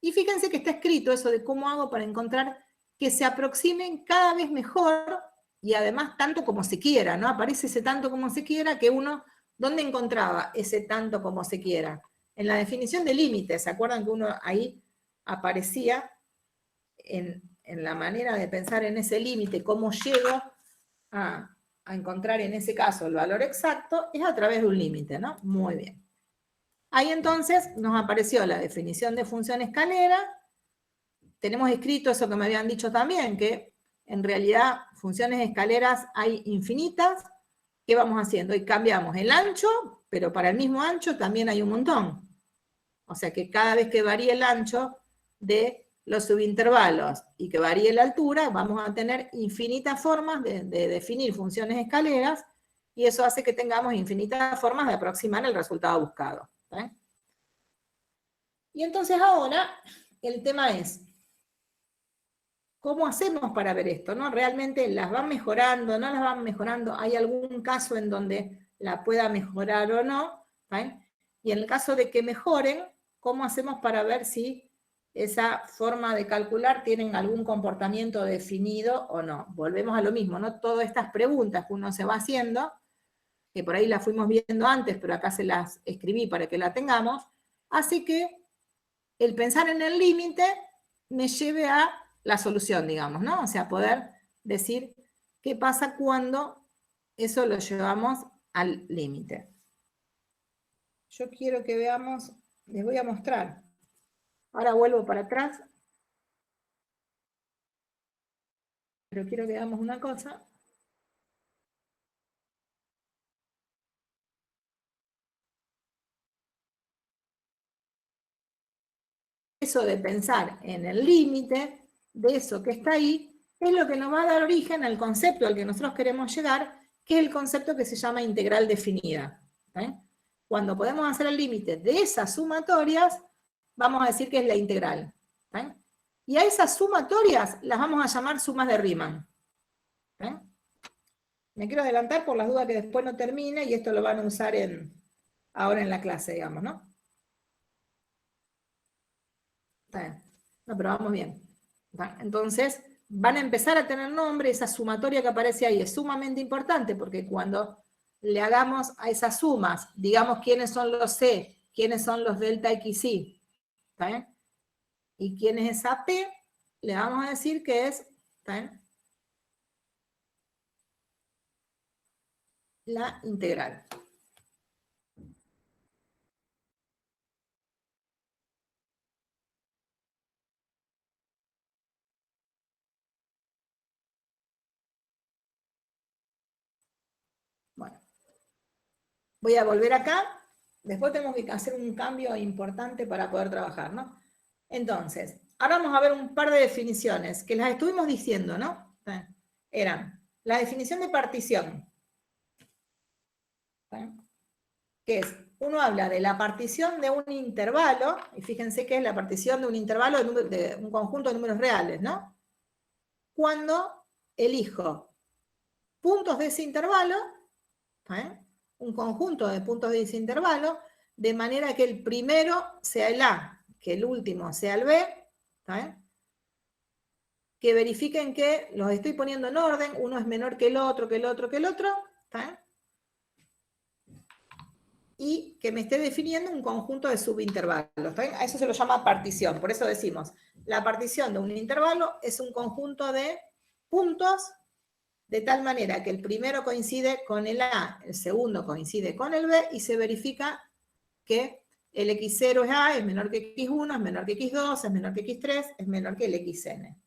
Y fíjense que está escrito eso de cómo hago para encontrar que se aproximen cada vez mejor, y además tanto como se quiera, ¿no? Aparece ese tanto como se quiera, que uno, ¿dónde encontraba ese tanto como se quiera? En la definición de límites, ¿se acuerdan que uno ahí aparecía en la manera de pensar en ese límite, cómo llego a encontrar en ese caso el valor exacto? Es a través de un límite, ¿no? Muy bien. Ahí entonces nos apareció la definición de función escalera. Tenemos escrito eso que me habían dicho también, que en realidad funciones escaleras hay infinitas. ¿Qué vamos haciendo? Y cambiamos el ancho, pero para el mismo ancho también hay un montón. O sea que cada vez que varíe el ancho de los subintervalos y que varíe la altura, vamos a tener infinitas formas de definir funciones escaleras, y eso hace que tengamos infinitas formas de aproximar el resultado buscado. ¿Eh? Y entonces ahora el tema es, ¿cómo hacemos para ver esto? ¿No? ¿Realmente las van mejorando? ¿No las van mejorando? ¿Hay algún caso en donde la pueda mejorar o no? ¿Eh? Y en el caso de que mejoren, ¿cómo hacemos para ver si esa forma de calcular tienen algún comportamiento definido o no? Volvemos a lo mismo, ¿no? Todas estas preguntas que uno se va haciendo, que por ahí las fuimos viendo antes, pero acá se las escribí para que la tengamos, hace que el pensar en el límite me lleve a la solución, digamos, ¿no? O sea, poder decir qué pasa cuando eso lo llevamos al límite. Yo quiero que veamos, les voy a mostrar. Ahora vuelvo para atrás. Pero quiero que veamos una cosa. Eso de pensar en el límite de eso que está ahí es lo que nos va a dar origen al concepto al que nosotros queremos llegar, que es el concepto que se llama integral definida. ¿Eh? Cuando podemos hacer el límite de esas sumatorias, vamos a decir que es la integral. ¿Eh? Y a esas sumatorias las vamos a llamar sumas de Riemann. ¿Eh? Me quiero adelantar por las dudas que después no termine, y esto lo van a usar ahora en la clase, digamos, ¿no? Está bien. No, pero vamos bien. Entonces, van a empezar a tener nombre, esa sumatoria que aparece ahí es sumamente importante, porque cuando le hagamos a esas sumas, digamos quiénes son los C, quiénes son los delta XY, ¿está bien? Y quién es esa P, le vamos a decir que es, ¿está bien?, la integral. Bueno, voy a volver acá. Después tenemos que hacer un cambio importante para poder trabajar, ¿no? Entonces, ahora vamos a ver un par de definiciones que las estuvimos diciendo, ¿no? Eran la definición de partición, que es, uno habla de la partición de un intervalo, y fíjense que es la partición de un intervalo de un conjunto de números reales, ¿no? Cuando elijo puntos de ese intervalo, un conjunto de puntos de ese intervalo, de manera que el primero sea el A, que el último sea el B, que verifiquen que los estoy poniendo en orden, uno es menor que el otro, que el otro, que el otro, y que me esté definiendo un conjunto de subintervalos. A eso se lo llama partición, por eso decimos, la partición de un intervalo es un conjunto de puntos de tal manera que el primero coincide con el A, el segundo coincide con el B, y se verifica que el x0 es A, es menor que x1, es menor que x2, es menor que x3, es menor que el xn.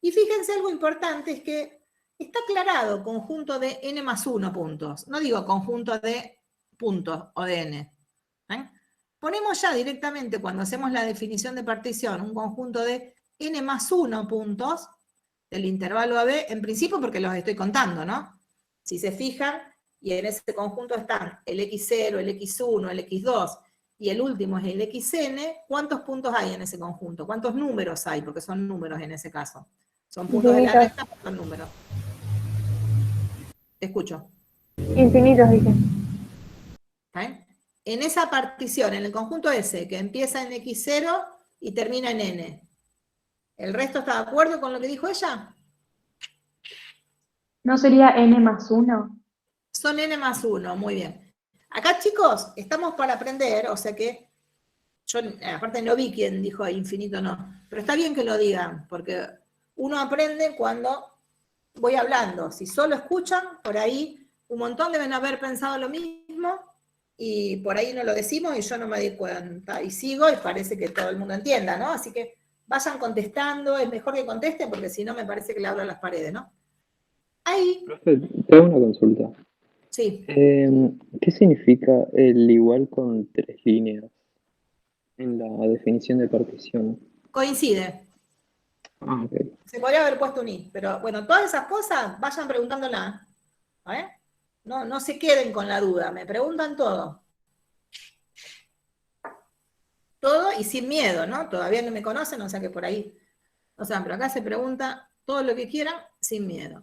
Y fíjense, algo importante es que está aclarado conjunto de n más 1 puntos. No digo conjunto de puntos o de n. Ponemos ya directamente, cuando hacemos la definición de partición, un conjunto de n más 1 puntos del intervalo AB, en principio porque los estoy contando, ¿no? Si se fijan, y en ese conjunto están el x0, el x1, el x2, y el último es el xn, ¿cuántos puntos hay en ese conjunto? ¿Cuántos números hay? Porque son números en ese caso. Son puntos de la recta, son números. Te escucho. Infinitos, dije. En esa partición, en el conjunto ese, que empieza en x0 y termina en n, ¿el resto está de acuerdo con lo que dijo ella? ¿No sería n más 1? Son n más 1, muy bien. Acá, chicos, estamos para aprender, o sea que yo aparte no vi quién dijo infinito no, pero está bien que lo digan, porque uno aprende cuando voy hablando. Si solo escuchan, por ahí un montón deben haber pensado lo mismo, y por ahí no lo decimos y yo no me di cuenta, y sigo y parece que todo el mundo entienda, ¿no? Así que vayan contestando, es mejor que contesten, porque si no me parece que le hablo a las paredes, ¿no? Ahí, Profe, tengo una consulta. sí, ¿Qué significa el igual con 3 líneas en la definición de partición? coincide. Ah, ok. Se podría haber puesto un i, pero bueno, todas esas cosas vayan preguntándola. ¿Eh? No se queden con la duda, me preguntan todo. Todo y sin miedo, ¿no? Todavía no me conocen, o sea que por ahí, o sea, pero acá se pregunta todo lo que quieran sin miedo.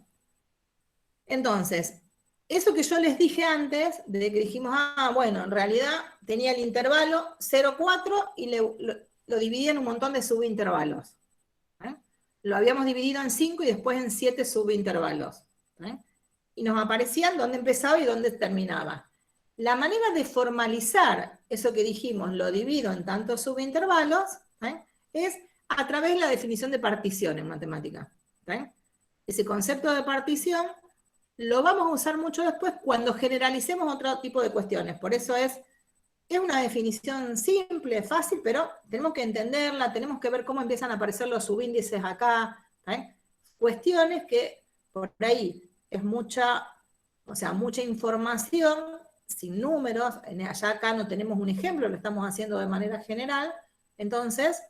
Entonces, eso que yo les dije antes, de que dijimos, bueno, en realidad tenía el intervalo 0,4 y lo dividí en un montón de subintervalos. Lo habíamos dividido en 5 y después en 7 subintervalos. Y nos aparecían dónde empezaba y dónde terminaba. La manera de formalizar eso que dijimos, lo divido en tantos subintervalos, es a través de la definición de partición en matemática. Ese concepto de partición lo vamos a usar mucho después cuando generalicemos otro tipo de cuestiones. Por eso es una definición simple, fácil, pero tenemos que entenderla, tenemos que ver cómo empiezan a aparecer los subíndices acá. Cuestiones que por ahí es mucha información sin números. Allá acá no tenemos un ejemplo, lo estamos haciendo de manera general. Entonces,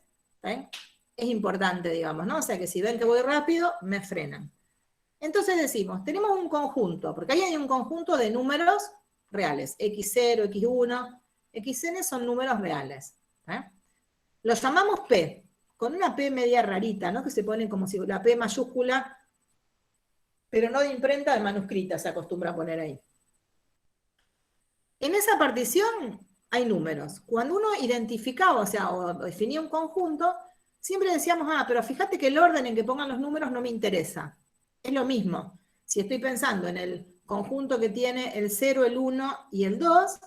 es importante, digamos, ¿no? O sea que si ven que voy rápido, me frenan. Entonces decimos, tenemos un conjunto, porque ahí hay un conjunto de números reales, x0, x1, xn son números reales. Los llamamos P, con una P media rarita, ¿no? Que se pone como si la P mayúscula, pero no de imprenta, de manuscrita se acostumbra a poner ahí. En esa partición hay números. Cuando uno identificaba, o definía un conjunto, siempre decíamos, pero fíjate que el orden en que pongan los números no me interesa. Es lo mismo. Si estoy pensando en el conjunto que tiene el 0, el 1 y el 2,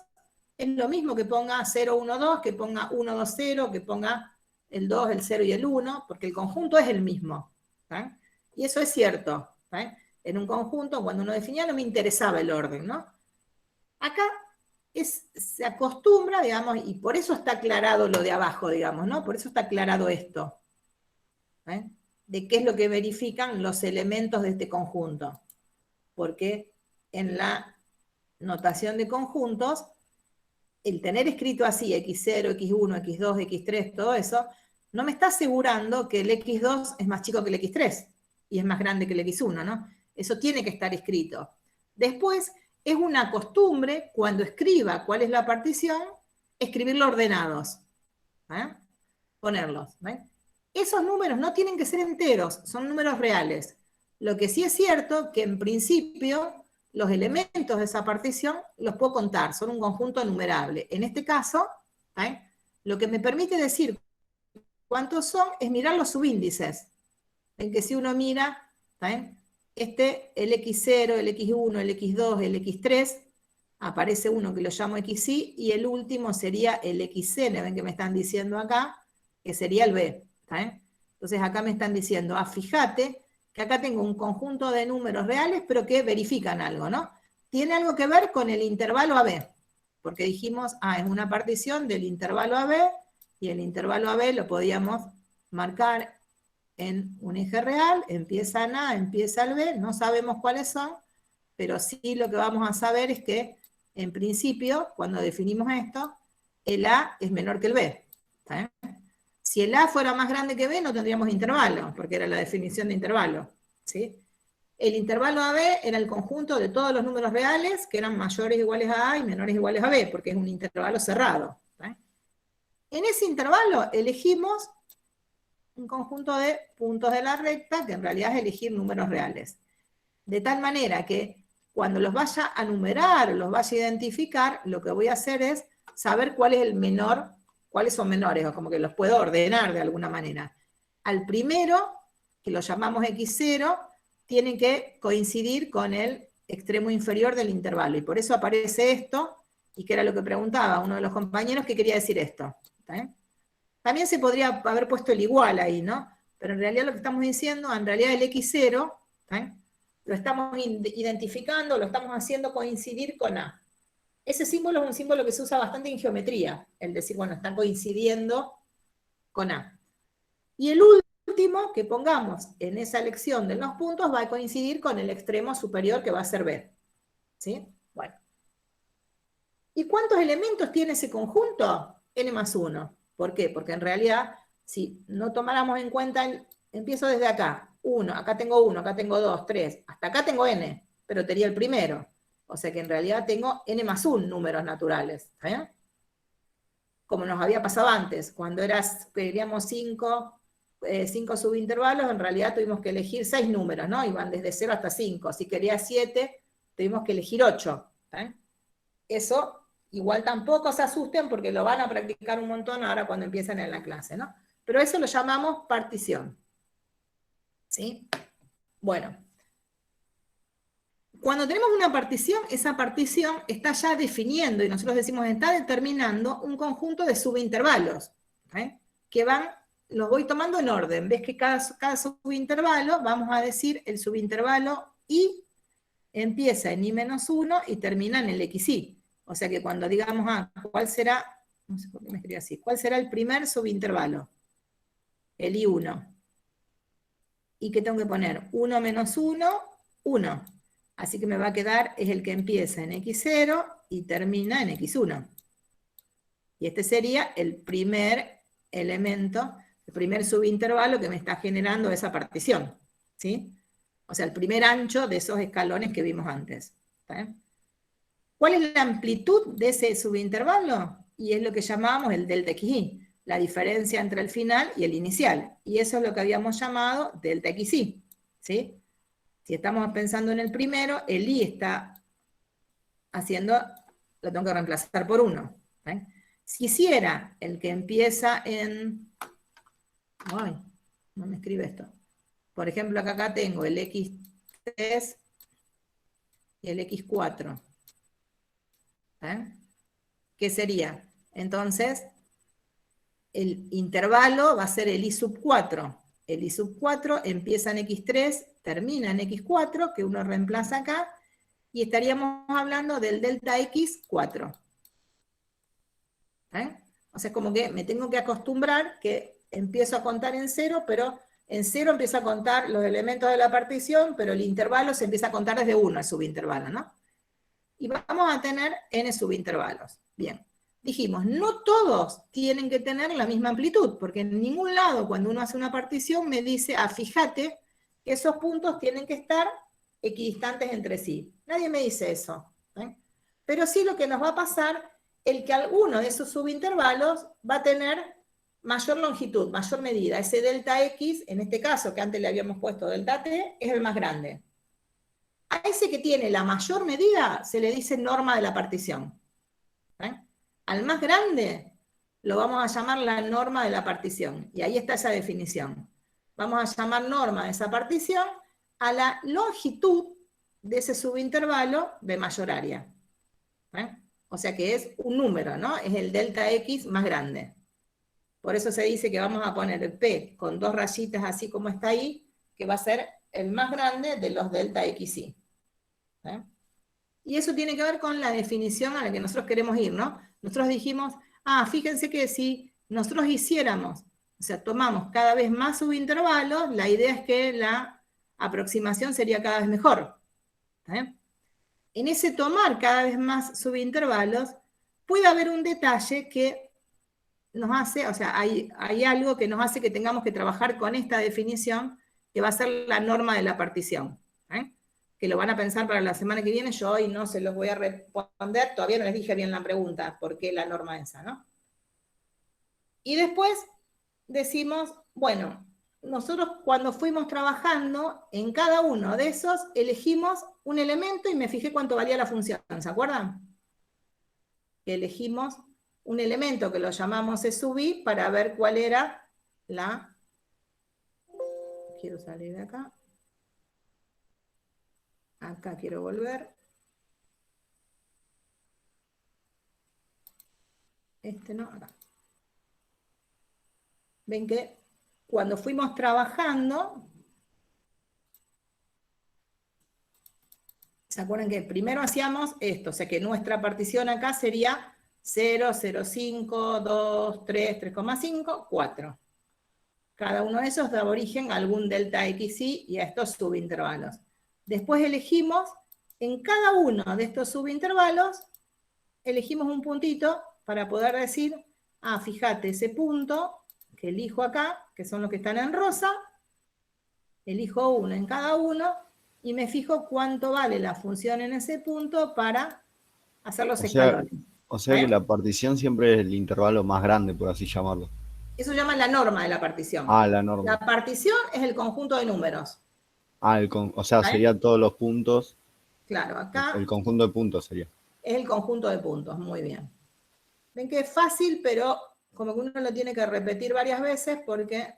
es lo mismo que ponga 0, 1, 2, que ponga 1, 2, 0, que ponga el 2, el 0 y el 1, porque el conjunto es el mismo. Y eso es cierto. En un conjunto, cuando uno definía, no me interesaba el orden, ¿no? Acá se acostumbra, digamos, y por eso está aclarado lo de abajo, digamos, ¿no? Por eso está aclarado esto. De qué es lo que verifican los elementos de este conjunto. Porque en la notación de conjuntos, el tener escrito así, x0, x1, x2, x3, todo eso, no me está asegurando que el x2 es más chico que el x3 y es más grande que el x1, ¿no? Eso tiene que estar escrito. Después, es una costumbre, cuando escriba cuál es la partición, escribirlo ordenados. Ponerlos. Esos números no tienen que ser enteros, son números reales. Lo que sí es cierto, que en principio los elementos de esa partición los puedo contar, son un conjunto numerable. En este caso, lo que me permite decir cuántos son es mirar los subíndices. En que si uno mira, el x0, el x1, el x2, el x3, aparece uno que lo llamo xy, y el último sería el xn, ven que me están diciendo acá, que sería el b. Entonces acá me están diciendo, fíjate que acá tengo un conjunto de números reales, pero que verifican algo, ¿no? Tiene algo que ver con el intervalo AB, porque dijimos, es una partición del intervalo AB, y el intervalo AB lo podíamos marcar en un eje real, empieza en A, empieza el B, no sabemos cuáles son, pero sí lo que vamos a saber es que, en principio, cuando definimos esto, el A es menor que el B. Si el A fuera más grande que B, no tendríamos intervalo, porque era la definición de intervalo. ¿Sí? El intervalo AB era el conjunto de todos los números reales que eran mayores o iguales a A y menores o iguales a B, porque es un intervalo cerrado. En ese intervalo elegimos un conjunto de puntos de la recta, que en realidad es elegir números reales. De tal manera que cuando los vaya a numerar o los vaya a identificar, lo que voy a hacer es saber cuál es el menor, cuáles son menores, o como que los puedo ordenar de alguna manera. Al primero, que lo llamamos x0, tiene que coincidir con el extremo inferior del intervalo, y por eso aparece esto, y que era lo que preguntaba uno de los compañeros, que quería decir esto. También se podría haber puesto el igual ahí, ¿no? Pero en realidad lo que estamos diciendo, en realidad el x0, ¿eh? Lo estamos identificando, lo estamos haciendo coincidir con A. Ese símbolo es un símbolo que se usa bastante en geometría, el decir, bueno, están coincidiendo con A. Y el último que pongamos en esa elección de los puntos va a coincidir con el extremo superior que va a ser B. ¿Sí? Bueno. ¿Y cuántos elementos tiene ese conjunto? N más 1. ¿Por qué? Porque en realidad, si no tomáramos en cuenta, empiezo desde acá, 1, acá tengo 1, acá tengo 2, 3, hasta acá tengo N, pero tenía el primero. O sea que en realidad tengo N más 1 números naturales. ¿Eh? Como nos había pasado antes, cuando queríamos 5 subintervalos, en realidad tuvimos que elegir 6 números, ¿no? Iban desde 0 hasta 5. Si quería 7, tuvimos que elegir 8. ¿Eh? Eso igual tampoco se asusten porque lo van a practicar un montón ahora cuando empiecen en la clase, ¿no? Pero eso lo llamamos partición. ¿Sí? Bueno. Cuando tenemos una partición, esa partición está ya definiendo, y nosotros decimos está determinando un conjunto de subintervalos, ¿eh? Que los voy tomando en orden. Ves que cada subintervalo, vamos a decir el subintervalo I empieza en I-1 y termina en el XI. O sea que cuando digamos, ¿cuál será? No sé por qué me escribí así. ¿Cuál será el primer subintervalo? El I1. ¿Y qué tengo que poner? 1 menos 1, 1. Así que me va a quedar, es el que empieza en X0 y termina en X1. Y este sería el primer elemento, el primer subintervalo que me está generando esa partición. ¿Sí? O sea, el primer ancho de esos escalones que vimos antes. ¿Sí? ¿Cuál es la amplitud de ese subintervalo? Y es lo que llamábamos el delta XI, la diferencia entre el final y el inicial. Y eso es lo que habíamos llamado delta XI. ¿Sí? Si estamos pensando en el primero, el I está haciendo, lo tengo que reemplazar por 1. ¿Eh? Si hiciera el que empieza en... Ay, no me escribe esto. Por ejemplo, acá tengo el X3 y el X4. ¿Eh? ¿Qué sería? Entonces, el intervalo va a ser el I sub 4. El I sub 4 empieza en X3, termina en X4, que uno reemplaza acá, y estaríamos hablando del delta X4. ¿Eh? O sea, es como que me tengo que acostumbrar que empiezo a contar en 0, pero en 0 empiezo a contar los elementos de la partición, pero el intervalo se empieza a contar desde 1, el subintervalo, ¿no? Y vamos a tener n subintervalos. Bien. Dijimos, no todos tienen que tener la misma amplitud, porque en ningún lado, cuando uno hace una partición, me dice, fíjate que esos puntos tienen que estar equidistantes entre sí. Nadie me dice eso. ¿Eh? Pero sí lo que nos va a pasar, el que alguno de esos subintervalos va a tener mayor longitud, mayor medida. Ese delta X, en este caso, que antes le habíamos puesto delta T, es el más grande. A ese que tiene la mayor medida se le dice norma de la partición. ¿Eh? Al más grande lo vamos a llamar la norma de la partición. Y ahí está esa definición. Vamos a llamar norma de esa partición a la longitud de ese subintervalo de mayor área. ¿Eh? O sea que es un número, ¿no? Es el delta X más grande. Por eso se dice que vamos a poner el P con 2 rayitas así como está ahí, que va a ser el más grande de los delta XY. ¿Eh? Y eso tiene que ver con la definición a la que nosotros queremos ir, ¿no? Nosotros dijimos, fíjense que si nosotros hiciéramos, o sea, tomamos cada vez más subintervalos, la idea es que la aproximación sería cada vez mejor. ¿Eh? En ese tomar cada vez más subintervalos, puede haber un detalle que nos hace, o sea, hay algo que nos hace que tengamos que trabajar con esta definición, que va a ser la norma de la partición. ¿Eh? Que lo van a pensar para la semana que viene, yo hoy no se los voy a responder, todavía no les dije bien la pregunta, ¿por qué la norma esa, no? Y después decimos, bueno, nosotros cuando fuimos trabajando, en cada uno de esos elegimos un elemento y me fijé cuánto valía la función, ¿se acuerdan? Que elegimos un elemento que lo llamamos E sub I para ver cuál era la... Quiero salir de acá. Acá quiero volver. Este no, acá. ven que cuando fuimos trabajando, ¿se acuerdan que primero hacíamos esto? O sea que nuestra partición acá sería 0, 0,5, 2, 3, 3,5, 4. Cada uno de esos da origen a algún delta XY y a estos subintervalos. Después elegimos, en cada uno de estos subintervalos, elegimos un puntito para poder decir, ah, fíjate, ese punto que elijo acá, que son los que están en rosa, elijo uno en cada uno, y me fijo cuánto vale la función en ese punto para hacer los escalones. O sea que la partición siempre es el intervalo más grande, por así llamarlo. Eso se llama la norma de la partición. Ah, la norma. La partición es el conjunto de números. Ah, o sea, serían todos los puntos. Claro, acá El conjunto de puntos sería. es el conjunto de puntos, muy bien. Ven que es fácil, pero como que uno lo tiene que repetir varias veces porque...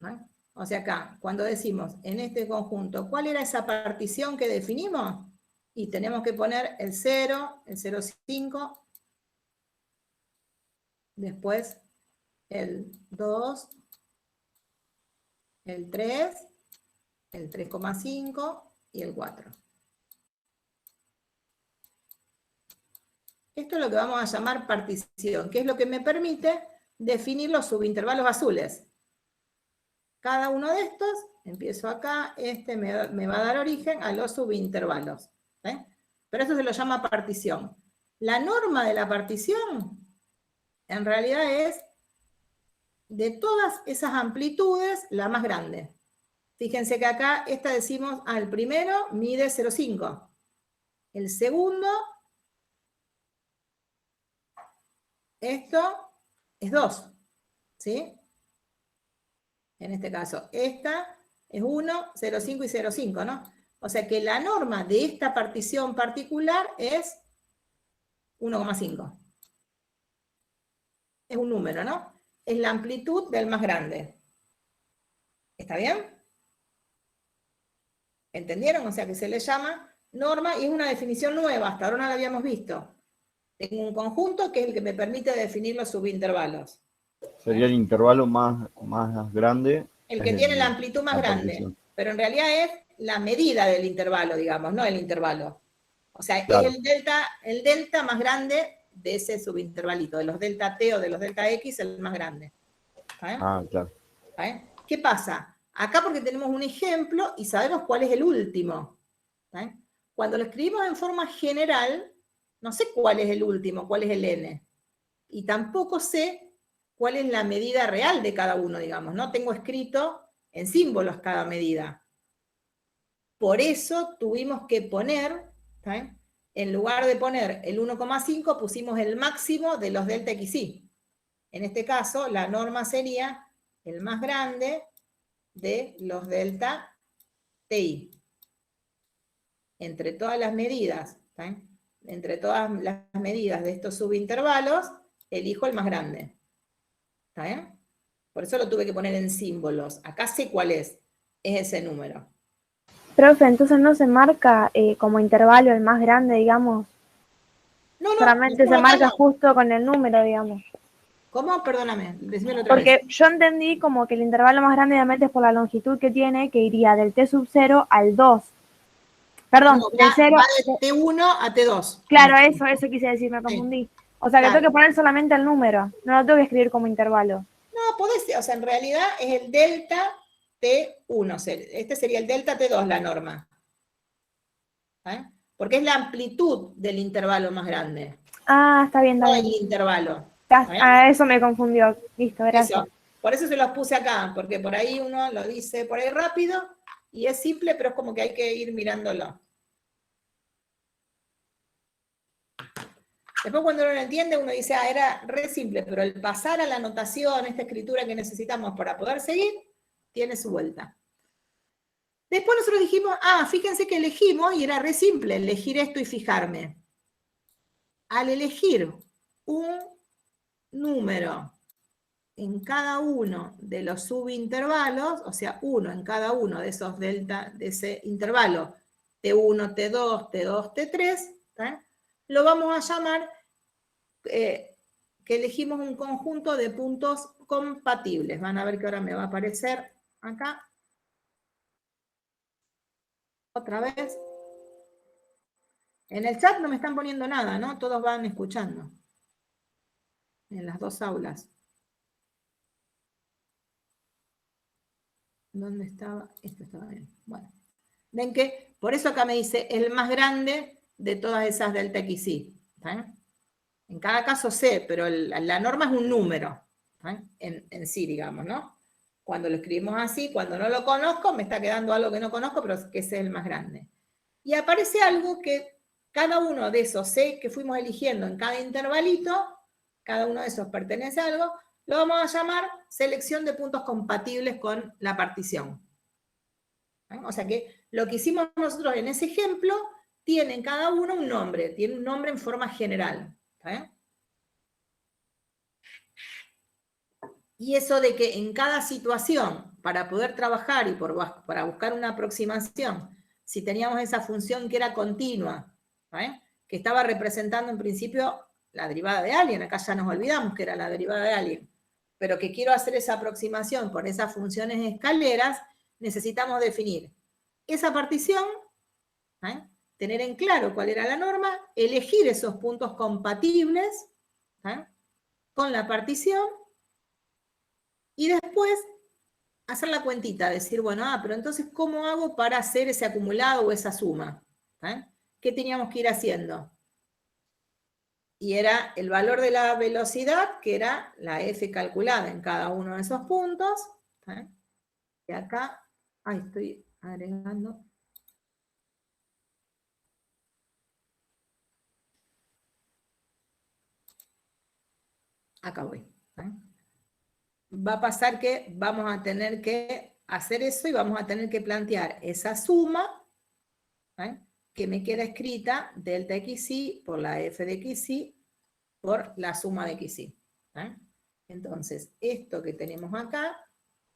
¿no? O sea, acá, cuando decimos en este conjunto, ¿cuál era esa partición que definimos? Y tenemos que poner el 0, el 0,5, después el 2, el 3, el 3,5 y el 4. Esto es lo que vamos a llamar partición, que es lo que me permite definir los subintervalos azules. Cada uno de estos, empiezo acá, este me va a dar origen a los subintervalos. Pero eso se lo llama partición. La norma de la partición, en realidad es, de todas esas amplitudes, la más grande. Fíjense que acá, esta decimos, el primero mide 0,5. El segundo, esto es 2. ¿Sí? En este caso, esta es 1, 0,5 y 0,5, ¿no? O sea que la norma de esta partición particular es 1,5. Es un número, ¿no? Es la amplitud del más grande. ¿Está bien? ¿Entendieron? O sea que se le llama norma y es una definición nueva, hasta ahora no la habíamos visto. Tengo un conjunto que es el que me permite definir los subintervalos. Sería el intervalo más grande. El que tiene la amplitud más grande. Pero en realidad es la medida del intervalo, digamos, no el intervalo. O sea, claro, es el delta más grande de ese subintervalito, de los delta t o de los delta x, el más grande. Ah, claro. ¿Qué pasa? Acá porque tenemos un ejemplo y sabemos cuál es el último. Cuando lo escribimos en forma general, no sé cuál es el último, cuál es el n. Y tampoco sé cuál es la medida real de cada uno, digamos. No tengo escrito en símbolos cada medida. Por eso tuvimos que poner, en lugar de poner el 1,5, pusimos el máximo de los delta xy. En este caso, la norma sería el más grande de los delta ti. Entre todas las medidas, entre todas las medidas de estos subintervalos, elijo el más grande. ¿Está bien? Por eso lo tuve que poner en símbolos. Acá sé cuál es ese número. Profe, entonces no se marca como intervalo el más grande, digamos. No, solamente se marca justo con el número, digamos. ¿Cómo? Perdóname, decímelo otra Porque vez. yo entendí como que el intervalo más grande obviamente es por la longitud que tiene, que iría del t sub 0 al 2. Perdón, No, del 0... Va de T1 a T2. Claro, eso quise decir, me confundí. Sí. O sea, que tengo que poner solamente el número, no lo tengo que escribir como intervalo. No, podés, o sea, en realidad es el delta T1, este sería el delta T2 la norma. Porque es la amplitud del intervalo más grande. Ah, está bien, no el intervalo. Eso me confundió. Listo, gracias. Por eso se los puse acá, porque por ahí uno lo dice por ahí rápido, y es simple, pero es como que hay que ir mirándolo. Después cuando uno lo entiende, uno dice, era re simple, pero el pasar a la notación, esta escritura que necesitamos para poder seguir, tiene su vuelta. Después nosotros dijimos, fíjense que elegimos, y era re simple, elegir esto y fijarme. Al elegir un número en cada uno de los subintervalos, o sea, uno en cada uno de esos delta, de ese intervalo, T1, T2, T2, T3, lo vamos a llamar, que que elegimos un conjunto de puntos compatibles. Van a ver que ahora me va a aparecer acá. Otra vez. En el chat no me están poniendo nada, ¿no? Todos van escuchando. En las dos aulas. ¿Dónde estaba? Esto estaba bien. Bueno. Ven que, por eso acá me dice, el más grande de todas esas delta XY. En cada caso C, pero la norma es un número. En sí, digamos, ¿no? Cuando lo escribimos así, cuando no lo conozco, me está quedando algo que no conozco, pero que ese es el más grande. Y aparece algo que cada uno de esos C que fuimos eligiendo en cada intervalito, cada uno de esos pertenece a algo, lo vamos a llamar selección de puntos compatibles con la partición. O sea que lo que hicimos nosotros en ese ejemplo tiene en cada uno un nombre, tiene un nombre en forma general. Y eso de que en cada situación, para poder trabajar y para buscar una aproximación, si teníamos esa función que era continua, que estaba representando en principio la derivada de alguien, acá ya nos olvidamos que era la derivada de alguien, pero que quiero hacer esa aproximación por esas funciones escaleras, necesitamos definir esa partición, tener en claro cuál era la norma, elegir esos puntos compatibles con la partición, y después hacer la cuentita, decir, bueno, pero entonces, ¿cómo hago para hacer ese acumulado o esa suma? ¿Qué teníamos que ir haciendo? Y era el valor de la velocidad, que era la F calculada en cada uno de esos puntos. Y acá, estoy agregando. Acá voy. Va a pasar que vamos a tener que hacer eso y vamos a tener que plantear esa suma que me queda escrita delta XY por la F de XY por la suma de XY. Entonces, esto que tenemos acá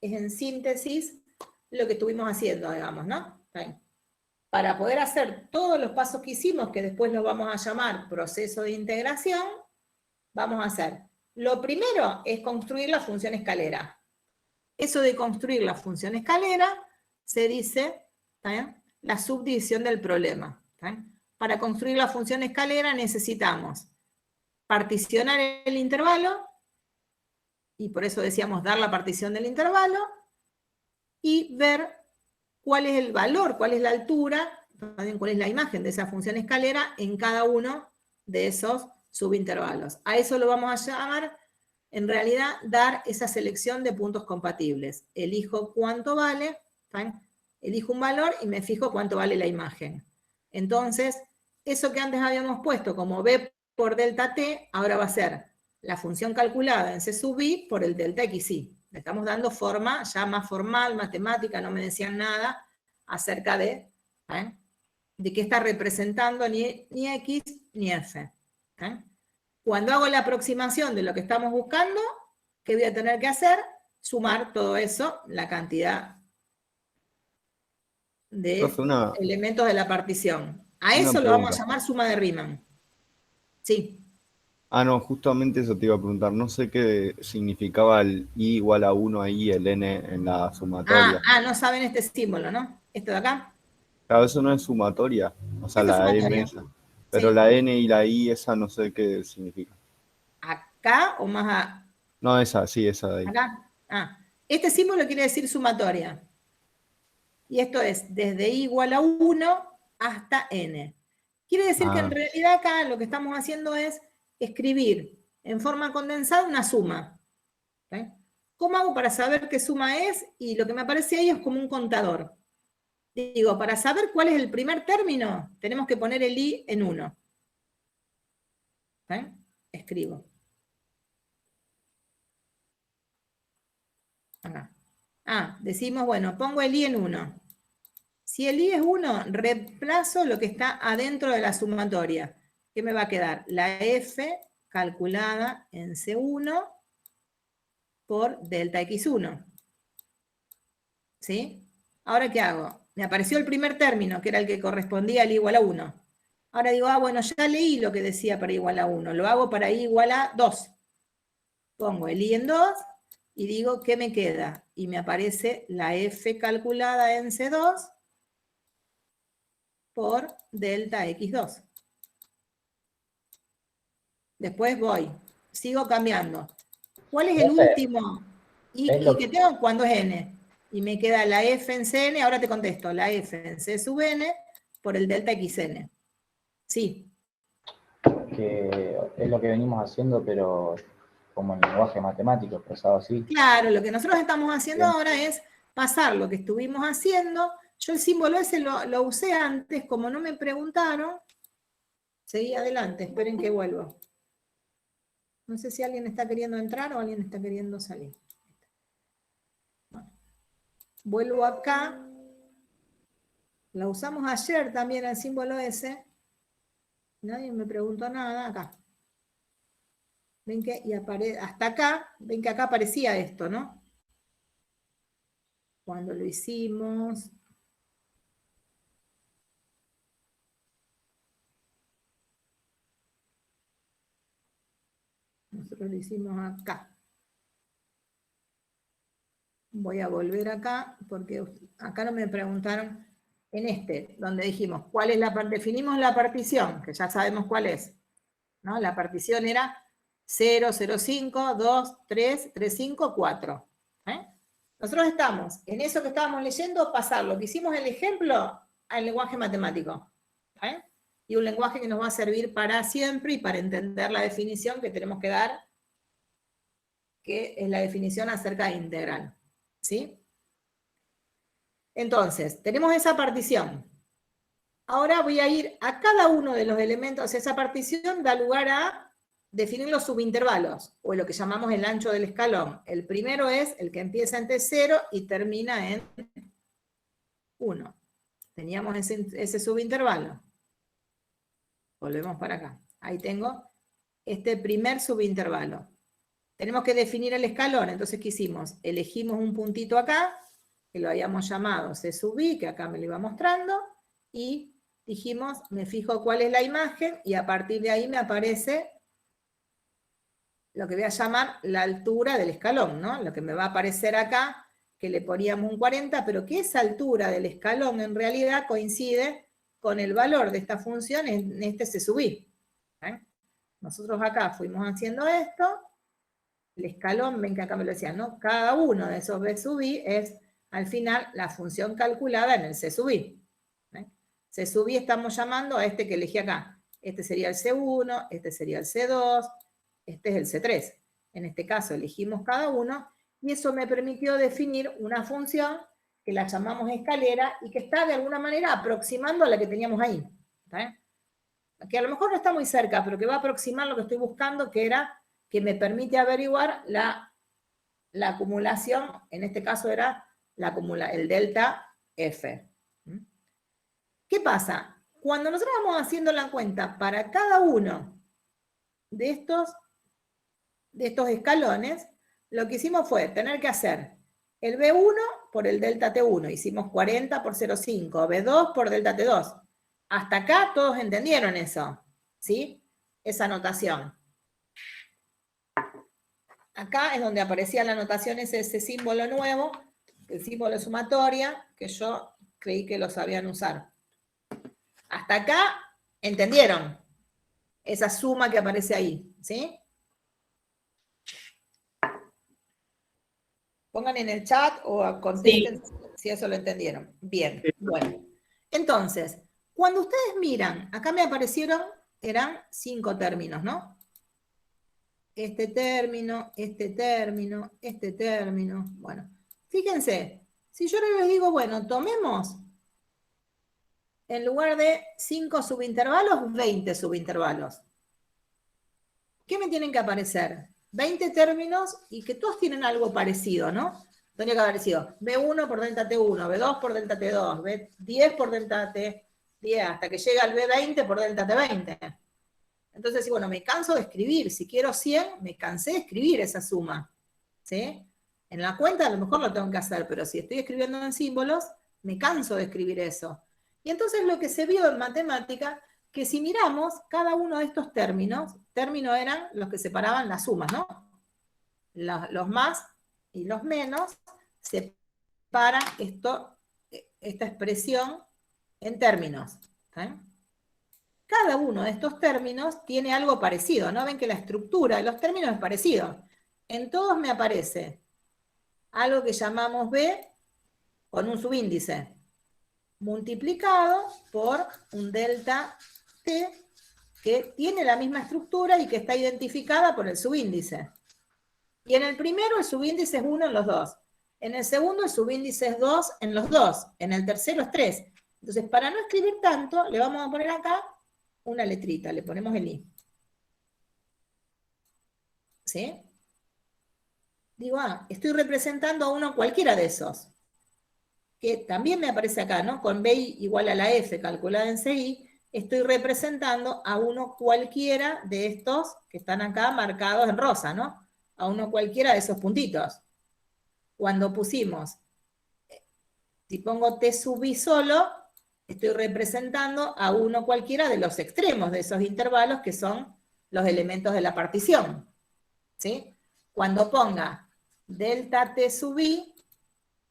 es en síntesis lo que estuvimos haciendo, digamos, ¿no? Para poder hacer todos los pasos que hicimos, que después los vamos a llamar proceso de integración, vamos a hacer. Lo primero es construir la función escalera. Eso de construir la función escalera se dice la subdivisión del problema. Para construir la función escalera necesitamos particionar el intervalo, y por eso decíamos dar la partición del intervalo, y ver cuál es el valor, cuál es la altura, cuál es la imagen de esa función escalera en cada uno de esos subintervalos. A eso lo vamos a llamar, en realidad, dar esa selección de puntos compatibles. Elijo cuánto vale, elijo un valor y me fijo cuánto vale la imagen. Entonces, eso que antes habíamos puesto como B por delta T, ahora va a ser la función calculada en C sub I por el delta XY. Le estamos dando forma ya más formal, matemática, no me decían nada acerca de qué está representando ni X ni F. Cuando hago la aproximación de lo que estamos buscando, ¿qué voy a tener que hacer? Sumar todo eso, la cantidad de elementos de la partición. A eso lo vamos a llamar suma de Riemann. Sí. No, justamente eso te iba a preguntar. No sé qué significaba el I igual a 1 ahí, el N en la sumatoria. No saben este símbolo, ¿no? Esto de acá. Claro, eso no es sumatoria. O sea, Esto la es M sumatoria. esa. Pero Sí. la N y la I, esa no sé qué significa. ¿Acá o más a...? No, esa, sí, esa de ahí. ¿Acá? Este símbolo quiere decir sumatoria. Y esto es desde I igual a 1 hasta N. Quiere decir que en realidad acá lo que estamos haciendo es escribir en forma condensada una suma. ¿Cómo hago para saber qué suma es? Y lo que me aparece ahí es como un contador. Digo, para saber cuál es el primer término, tenemos que poner el I en 1. Escribo. Acá. Decimos, bueno, pongo el I en 1. Si el I es 1, reemplazo lo que está adentro de la sumatoria. ¿Qué me va a quedar? La F calculada en C1 por delta X1. ¿Sí? Ahora, ¿qué hago? Me apareció el primer término, que era el que correspondía al I igual a 1. Ahora digo, bueno, ya leí lo que decía para I igual a 1. Lo hago para I igual a 2. pongo el I en 2 y digo ¿qué me queda? Y me aparece la F calculada en C2 por delta X2. Después voy, sigo cambiando. ¿Cuál es el último I que tengo cuando es N? Y me queda la F en Cn, ahora te contesto, la F en C sub N por el delta XN. Sí. Que es lo que venimos haciendo, pero como en lenguaje matemático, expresado así. Claro, lo que nosotros estamos haciendo Bien. ahora es pasar lo que estuvimos haciendo. Yo el símbolo ese lo usé antes, como no me preguntaron, seguí adelante, esperen que vuelvo. No sé si alguien está queriendo entrar o alguien está queriendo salir. Bueno, vuelvo acá. Lo usamos ayer también el símbolo ese. Nadie me preguntó nada. Acá. Ven que hasta acá, ven que acá aparecía esto, ¿no? Cuando lo hicimos. Nosotros lo hicimos acá. Voy a volver acá, porque acá no me preguntaron en este, donde dijimos, ¿cuál es definimos la partición, que ya sabemos cuál es, ¿no? La partición era 0, 0, 5, 2, 3, 3, 5, 4. Nosotros estamos, en eso que estábamos leyendo, pasar lo que hicimos en el ejemplo al lenguaje matemático. Y un lenguaje que nos va a servir para siempre y para entender la definición que tenemos que dar, que es la definición acerca de integral. ¿Sí? Entonces, tenemos esa partición. Ahora voy a ir a cada uno de los elementos. Esa partición da lugar a definir los subintervalos, o lo que llamamos el ancho del escalón. El primero es el que empieza en T0 y termina en 1. Teníamos ese subintervalo. Volvemos para acá. Ahí tengo este primer subintervalo. Tenemos que definir el escalón, entonces ¿qué hicimos? Elegimos un puntito acá, que lo habíamos llamado C sub I, que acá me lo iba mostrando, y dijimos, me fijo cuál es la imagen, y a partir de ahí me aparece lo que voy a llamar la altura del escalón, ¿no? Lo que me va a aparecer acá, que le poníamos un 40, pero que esa altura del escalón en realidad coincide con el valor de esta función en este C sub I. Nosotros acá fuimos haciendo esto. El escalón, ven que acá me lo decían, ¿no? Cada uno de esos B sub I es, al final, la función calculada en el C sub I. C sub I estamos llamando a este que elegí acá. Este sería el C1, este sería el C2, este es el C3. En este caso elegimos cada uno, y eso me permitió definir una función que la llamamos escalera y que está de alguna manera aproximando a la que teníamos ahí. Que a lo mejor no está muy cerca, pero que va a aproximar lo que estoy buscando, que era que me permite averiguar la acumulación, en este caso era el delta F. ¿Qué pasa? Cuando nosotros vamos haciendo la cuenta para cada uno de estos escalones, lo que hicimos fue tener que hacer el B1 por el delta T1, hicimos 40 por 0,5, B2 por delta T2. Hasta acá todos entendieron eso, ¿sí? Esa notación. Acá es donde aparecía la notación, ese símbolo nuevo, el símbolo sumatoria, que yo creí que lo sabían usar. Hasta acá entendieron esa suma que aparece ahí, ¿sí? Pongan en el chat o contesten si eso lo entendieron. Bien, bueno. Entonces, cuando ustedes miran, acá me aparecieron, eran 5 términos, ¿no? Este término, este término, este término. Bueno, fíjense, si yo les digo, bueno, tomemos, en lugar de 5 subintervalos, 20 subintervalos. ¿Qué me tienen que aparecer? 20 términos y que todos tienen algo parecido, ¿no? Tendría que haber sido B1 por delta T1, B2 por delta T2, B10 por delta T10, hasta que llega al B20 por delta T20. Entonces, bueno, me canso de escribir. Si quiero 100, me cansé de escribir esa suma. ¿Sí? En la cuenta a lo mejor lo tengo que hacer, pero si estoy escribiendo en símbolos, me canso de escribir eso. Y entonces lo que se vio en matemática, que si miramos cada uno de estos términos eran los que separaban las sumas, ¿no? los más y los menos, separan esta expresión en términos. ¿Eh? Cada uno de estos términos tiene algo parecido, ¿no? Ven que la estructura de los términos es parecido. En todos me aparece algo que llamamos B con un subíndice, multiplicado por un delta T que tiene la misma estructura y que está identificada por el subíndice. Y en el primero el subíndice es 1 en los dos. En el segundo el subíndice es 2 en los dos. En el tercero es 3. Entonces, para no escribir tanto, le vamos a poner acá una letrita, le ponemos el I. ¿Sí? Digo, estoy representando a uno cualquiera de esos. Que también me aparece acá, ¿no? Con B igual a la F calculada en CI, estoy representando a uno cualquiera de estos que están acá marcados en rosa, ¿no? A uno cualquiera de esos puntitos. Cuando pusimos, si pongo T sub I solo, estoy representando a uno cualquiera de los extremos de esos intervalos que son los elementos de la partición. ¿Sí? Cuando ponga delta T sub I,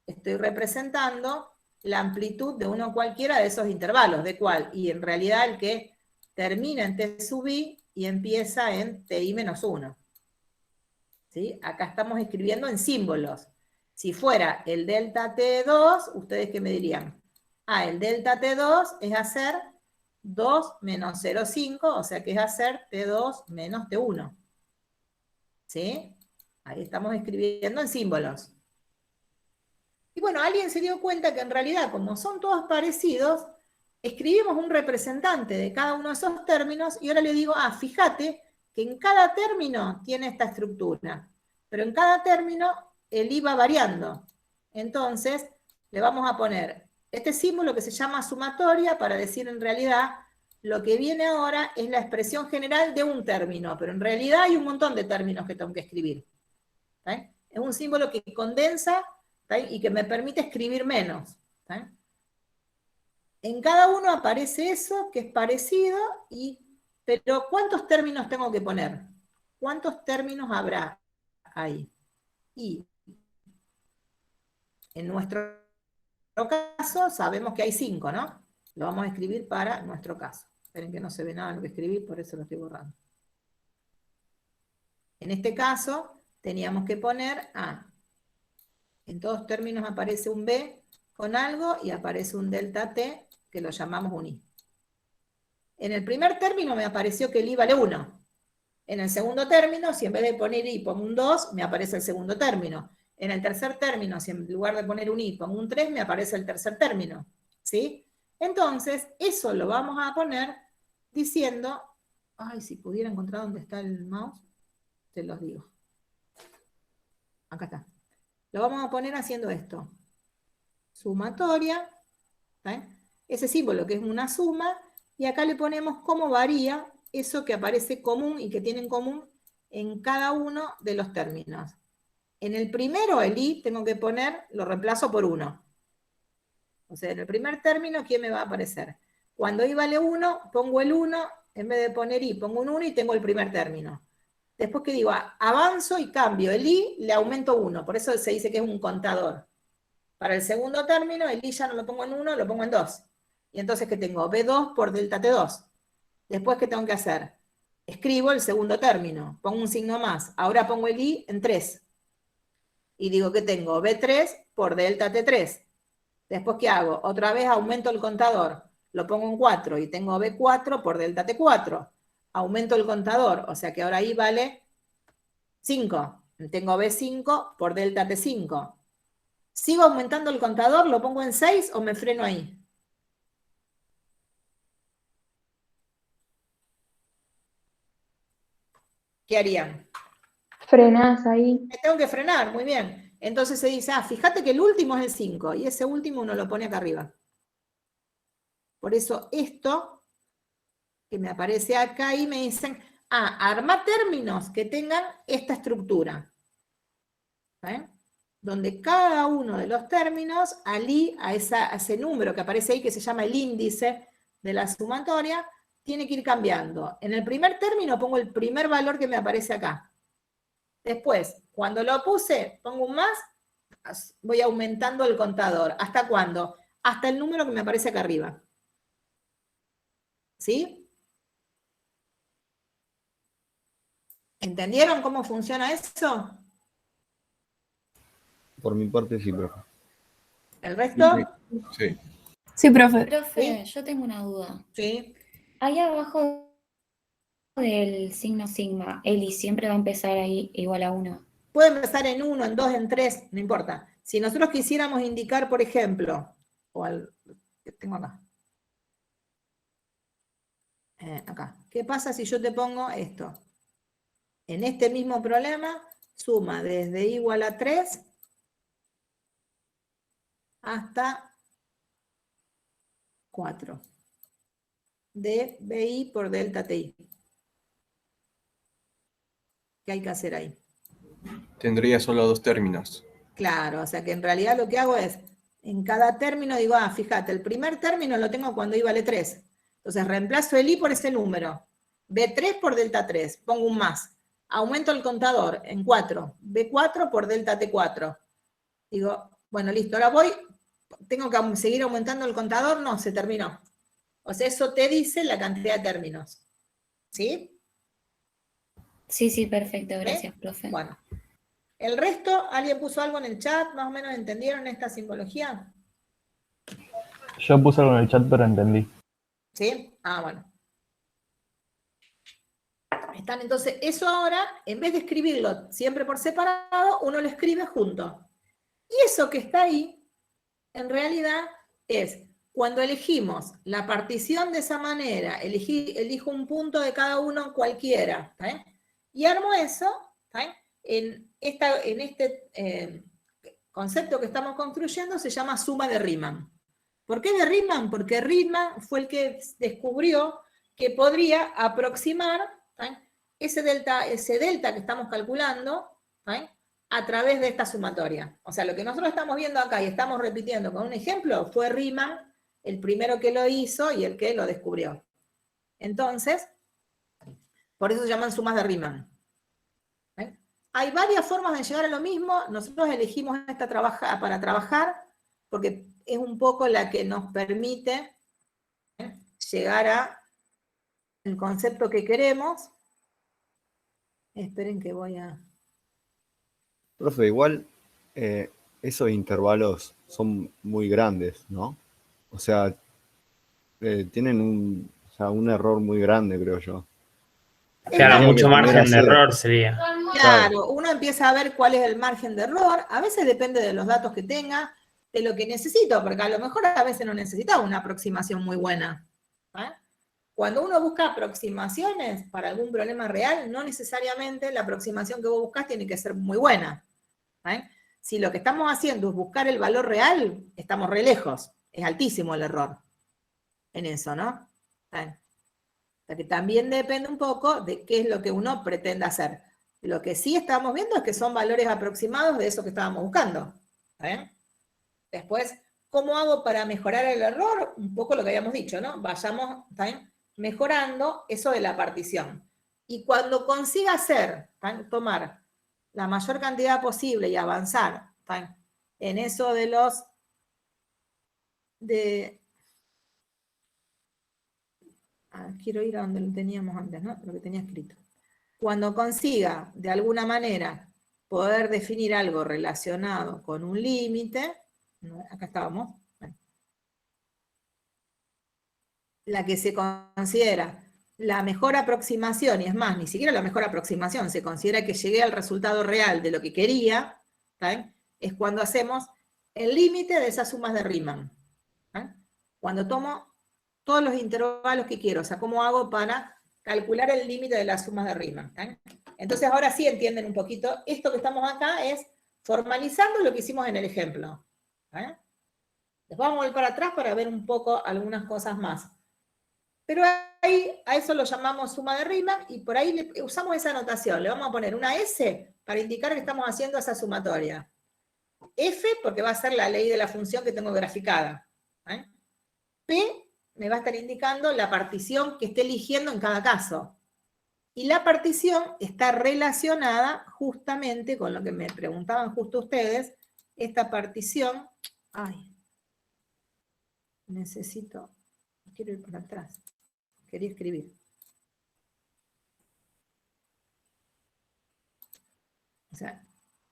estoy representando la amplitud de uno cualquiera de esos intervalos. ¿De cuál? Y en realidad el que termina en T sub I y empieza en TI menos 1. ¿Sí? Acá estamos escribiendo en símbolos. Si fuera el delta T2, ¿ustedes qué me dirían? El delta T2 es hacer 2 menos 0,5, o sea que es hacer T2 menos T1. ¿Sí? Ahí estamos escribiendo en símbolos. Y bueno, alguien se dio cuenta que en realidad, como son todos parecidos, escribimos un representante de cada uno de esos términos, y ahora le digo, fíjate que en cada término tiene esta estructura, pero en cada término el I va variando. Entonces, le vamos a poner este símbolo que se llama sumatoria para decir en realidad lo que viene ahora es la expresión general de un término, pero en realidad hay un montón de términos que tengo que escribir. ¿Sí? Es un símbolo que condensa, ¿sí? Y que me permite escribir menos. ¿Sí? En cada uno aparece eso que es parecido, pero ¿cuántos términos tengo que poner? ¿Cuántos términos habrá ahí? Y en nuestro caso sabemos que hay 5, ¿no? Lo vamos a escribir para nuestro caso. Esperen que no se ve nada de lo que escribí, por eso lo estoy borrando. En este caso, teníamos que poner en todos términos aparece un B con algo y aparece un delta T, que lo llamamos un I. En el primer término me apareció que el I vale 1. En el segundo término, si en vez de poner I pongo un 2, me aparece el segundo término. En el tercer término, si en lugar de poner un I pongo un 3, me aparece el tercer término. ¿Sí? Entonces, eso lo vamos a poner diciendo, si pudiera encontrar dónde está el mouse, te los digo. Acá está. Lo vamos a poner haciendo esto. Sumatoria, ¿sí? Ese símbolo que es una suma, y acá le ponemos cómo varía eso que aparece común y que tiene en común en cada uno de los términos. En el primero, el I, tengo que poner, lo reemplazo por 1. O sea, en el primer término, ¿quién me va a aparecer? Cuando I vale 1, pongo el 1, en vez de poner I, pongo un 1 y tengo el primer término. Después que digo, avanzo y cambio el I, le aumento 1, por eso se dice que es un contador. Para el segundo término, el I ya no lo pongo en 1, lo pongo en 2. Y entonces, ¿qué tengo? B2 por delta T2. Después, ¿qué tengo que hacer? Escribo el segundo término, pongo un signo más. Ahora pongo el I en 3. Y digo que tengo B3 por delta T3. Después, ¿qué hago? Otra vez aumento el contador. Lo pongo en 4 y tengo B4 por delta T4. Aumento el contador, o sea que ahora I vale 5. Tengo B5 por delta T5. ¿Sigo aumentando el contador? ¿Lo pongo en 6 o me freno ahí? ¿Qué harían? Frenás ahí. Me tengo que frenar, muy bien. Entonces se dice, fíjate que el último es el 5, y ese último uno lo pone acá arriba. Por eso esto, que me aparece acá, y me dicen, arma términos que tengan esta estructura. ¿Eh? Donde cada uno de los términos, a ese número que aparece ahí, que se llama el índice de la sumatoria, tiene que ir cambiando. En el primer término pongo el primer valor que me aparece acá. Después, cuando lo puse, pongo un más, voy aumentando el contador. ¿Hasta cuándo? Hasta el número que me aparece acá arriba. ¿Sí? ¿Entendieron cómo funciona eso? Por mi parte sí, profe. ¿El resto? Sí. Sí, profe. Profe, yo tengo una duda. Sí. Ahí abajo del signo sigma, Eli siempre va a empezar ahí igual a 1. Puede empezar en 1, en 2, en 3, no importa. Si nosotros quisiéramos indicar, por ejemplo, que tengo acá. Acá. ¿Qué pasa si yo te pongo esto? En este mismo problema, suma desde igual a 3 hasta 4 de BI por delta TI. ¿Qué hay que hacer ahí? Tendría solo 2 términos. Claro, o sea que en realidad lo que hago es, en cada término digo, fíjate, el primer término lo tengo cuando I vale 3. Entonces reemplazo el I por ese número. B3 por delta 3, pongo un más. Aumento el contador en 4. B4 por delta T4. Digo, bueno, listo, ahora voy, tengo que seguir aumentando el contador, no, se terminó. O sea, eso te dice la cantidad de términos. ¿Sí? Sí, perfecto, gracias, profe. Bueno. ¿El resto? ¿Alguien puso algo en el chat? ¿Más o menos entendieron esta simbología? Yo puse algo en el chat, pero entendí. ¿Sí? Bueno. Están entonces, eso ahora, en vez de escribirlo siempre por separado, uno lo escribe junto. Y eso que está ahí, en realidad, es cuando elegimos la partición de esa manera, elijo un punto de cada uno cualquiera, ¿está? Y armo eso, ¿está? En este concepto que estamos construyendo se llama suma de Riemann. ¿Por qué de Riemann? Porque Riemann fue el que descubrió que podría aproximar, ¿sí?, ese delta que estamos calculando, ¿sí?, a través de esta sumatoria. O sea, lo que nosotros estamos viendo acá y estamos repitiendo con un ejemplo fue Riemann el primero que lo hizo y el que lo descubrió. Entonces, por eso se llaman sumas de Riemann. ¿Sí? Hay varias formas de llegar a lo mismo. Nosotros elegimos esta para trabajar porque es un poco la que nos permite llegar a el concepto que queremos. Esperen que voy a... Profe, igual esos intervalos son muy grandes, ¿no? O sea, tienen un error muy grande, creo yo. Claro, mucho margen de error sería. Claro, uno empieza a ver cuál es el margen de error. A veces depende de los datos que tenga, de lo que necesito, porque a lo mejor a veces no necesitaba una aproximación muy buena. Cuando uno busca aproximaciones para algún problema real, no necesariamente la aproximación que vos buscas tiene que ser muy buena. Si lo que estamos haciendo es buscar el valor real, estamos re lejos. Es altísimo el error en eso, ¿no? O sea que también depende un poco de qué es lo que uno pretende hacer. Lo que sí estamos viendo es que son valores aproximados de eso que estábamos buscando. Después, ¿cómo hago para mejorar el error? Un poco lo que habíamos dicho, ¿no? Vayamos mejorando eso de la partición. Y cuando consiga tomar la mayor cantidad posible y avanzar en eso de los... quiero ir a donde lo teníamos antes, ¿no? Lo que tenía escrito. Cuando consiga, de alguna manera, poder definir algo relacionado con un límite, acá estábamos, la que se considera la mejor aproximación, y es más, ni siquiera la mejor aproximación, se considera que llegué al resultado real de lo que quería, es cuando hacemos el límite de esas sumas de Riemann. Cuando tomo todos los intervalos que quiero, o sea, ¿cómo hago para calcular el límite de las sumas de Riemann? Entonces ahora sí entienden un poquito, esto que estamos acá es formalizando lo que hicimos en el ejemplo. Después vamos a volver para atrás para ver un poco algunas cosas más. Pero ahí, a eso lo llamamos suma de Riemann, y por ahí usamos esa notación. Le vamos a poner una S para indicar que estamos haciendo esa sumatoria. F, porque va a ser la ley de la función que tengo graficada. P, me va a estar indicando la partición que esté eligiendo en cada caso. Y la partición está relacionada justamente con lo que me preguntaban justo ustedes, esta partición, quiero ir para atrás, quería escribir. O sea,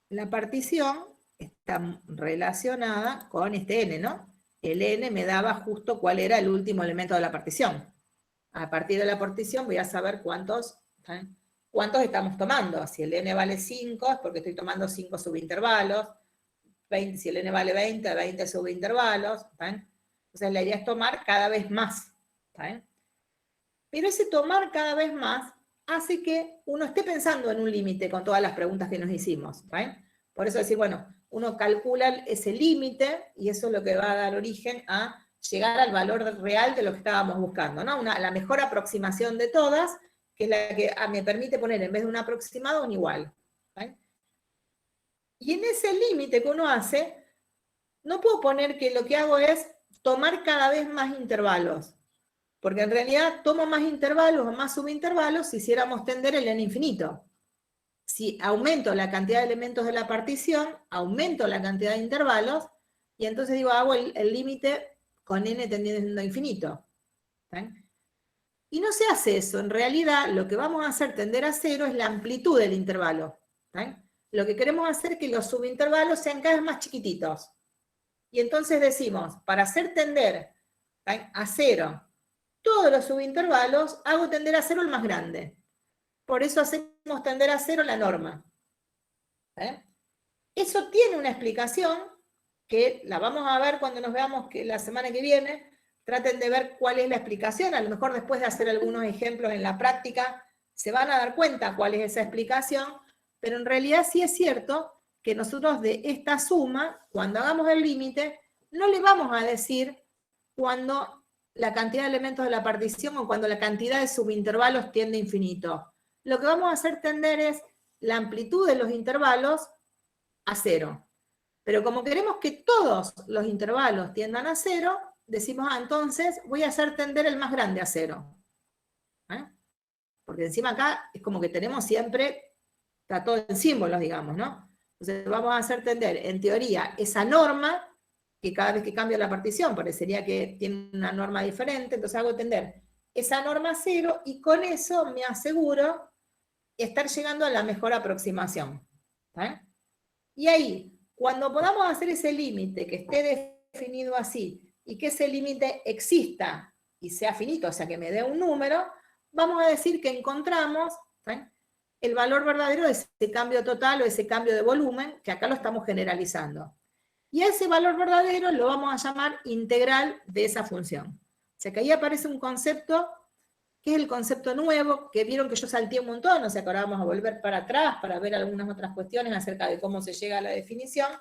la partición está relacionada con este n, ¿no? El n me daba justo cuál era el último elemento de la partición. A partir de la partición voy a saber cuántos estamos tomando. Si el n vale 5 es porque estoy tomando 5 subintervalos. 20, si el n vale 20, 20 subintervalos. Entonces la idea es tomar cada vez más. Pero ese tomar cada vez más hace que uno esté pensando en un límite con todas las preguntas que nos hicimos. Por eso decir, bueno, uno calcula ese límite y eso es lo que va a dar origen a llegar al valor real de lo que estábamos buscando, ¿no? La mejor aproximación de todas, que es la que me permite poner en vez de un aproximado un igual. Y en ese límite que uno hace, no puedo poner que lo que hago es tomar cada vez más intervalos, porque en realidad tomo más intervalos o más subintervalos si hiciéramos tender el n infinito. Si aumento la cantidad de elementos de la partición, aumento la cantidad de intervalos, y entonces digo, hago el límite con n tendiendo a infinito. Y no se hace eso. En realidad, lo que vamos a hacer tender a cero es la amplitud del intervalo. Lo que queremos hacer es que los subintervalos sean cada vez más chiquititos. Y entonces decimos, para hacer tender a cero todos los subintervalos, hago tender a cero el más grande. Por eso hacemos tender a cero la norma. Eso tiene una explicación que la vamos a ver cuando nos veamos que la semana que viene. Traten de ver cuál es la explicación. A lo mejor después de hacer algunos ejemplos en la práctica, se van a dar cuenta cuál es esa explicación, pero en realidad sí es cierto que nosotros de esta suma, cuando hagamos el límite, no le vamos a decir cuando la cantidad de elementos de la partición o cuando la cantidad de subintervalos tiende a infinito. Lo que vamos a hacer tender es la amplitud de los intervalos a cero. Pero como queremos que todos los intervalos tiendan a cero, decimos, entonces voy a hacer tender el más grande a cero. Porque encima acá es como que tenemos siempre, está todo en símbolos, digamos, ¿no? Entonces vamos a hacer tender, en teoría, esa norma, que cada vez que cambio la partición parecería que tiene una norma diferente, entonces hago tender esa norma a cero, y con eso me aseguro estar llegando a la mejor aproximación. Y ahí, cuando podamos hacer ese límite que esté definido así, y que ese límite exista y sea finito, o sea que me dé un número, vamos a decir que encontramos el valor verdadero de ese cambio total o ese cambio de volumen, que acá lo estamos generalizando. Y a ese valor verdadero lo vamos a llamar integral de esa función. O sea que ahí aparece un concepto, que es el concepto nuevo, que vieron que yo salté un montón, o sea que ahora vamos a volver para atrás para ver algunas otras cuestiones acerca de cómo se llega a la definición,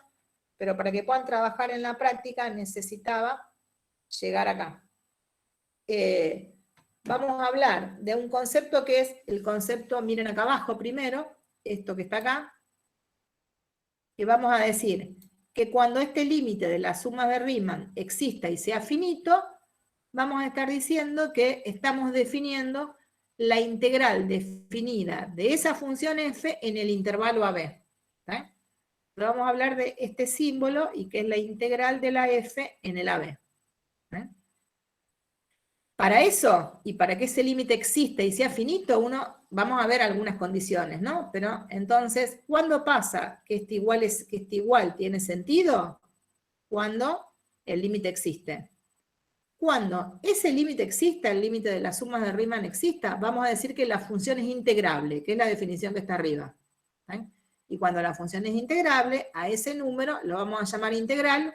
pero para que puedan trabajar en la práctica necesitaba llegar acá. Vamos a hablar de un concepto que es el concepto, miren acá abajo primero, esto que está acá, que vamos a decir que cuando este límite de la suma de Riemann exista y sea finito, vamos a estar diciendo que estamos definiendo la integral definida de esa función f en el intervalo AB. Pero vamos a hablar de este símbolo y que es la integral de la f en el AB. Para eso, y para que ese límite exista y sea finito, vamos a ver algunas condiciones, ¿no? Pero entonces, ¿cuándo pasa que este igual tiene sentido? Cuando el límite existe. Cuando ese límite exista, el límite de las sumas de Riemann exista, vamos a decir que la función es integrable, que es la definición que está arriba. Y cuando la función es integrable, a ese número lo vamos a llamar integral,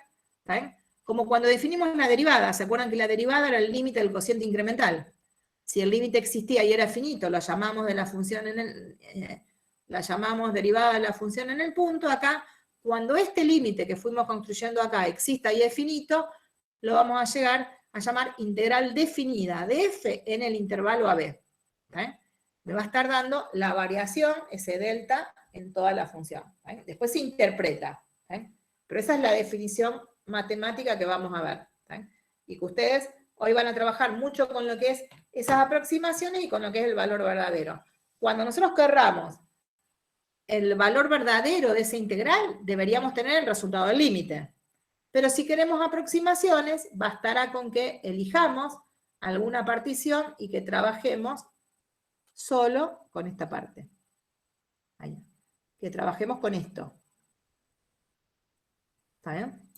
como cuando definimos la derivada. ¿Se acuerdan que la derivada era el límite del cociente incremental? Si el límite existía y era finito, lo llamamos de la función la llamamos derivada de la función en el punto. Acá, cuando este límite que fuimos construyendo acá exista y es finito, lo vamos a llegar a llamar integral definida de f en el intervalo AB. Me va a estar dando la variación, ese delta, en toda la función. Después se interpreta. Pero esa es la definición matemática que vamos a ver. Y que ustedes hoy van a trabajar mucho con lo que es esas aproximaciones y con lo que es el valor verdadero. cuando nosotros querramos el valor verdadero de esa integral, deberíamos tener el resultado del límite. Pero si queremos aproximaciones, bastará con que elijamos alguna partición y que trabajemos solo con esta parte. Ahí. Que trabajemos con esto. ¿Está bien?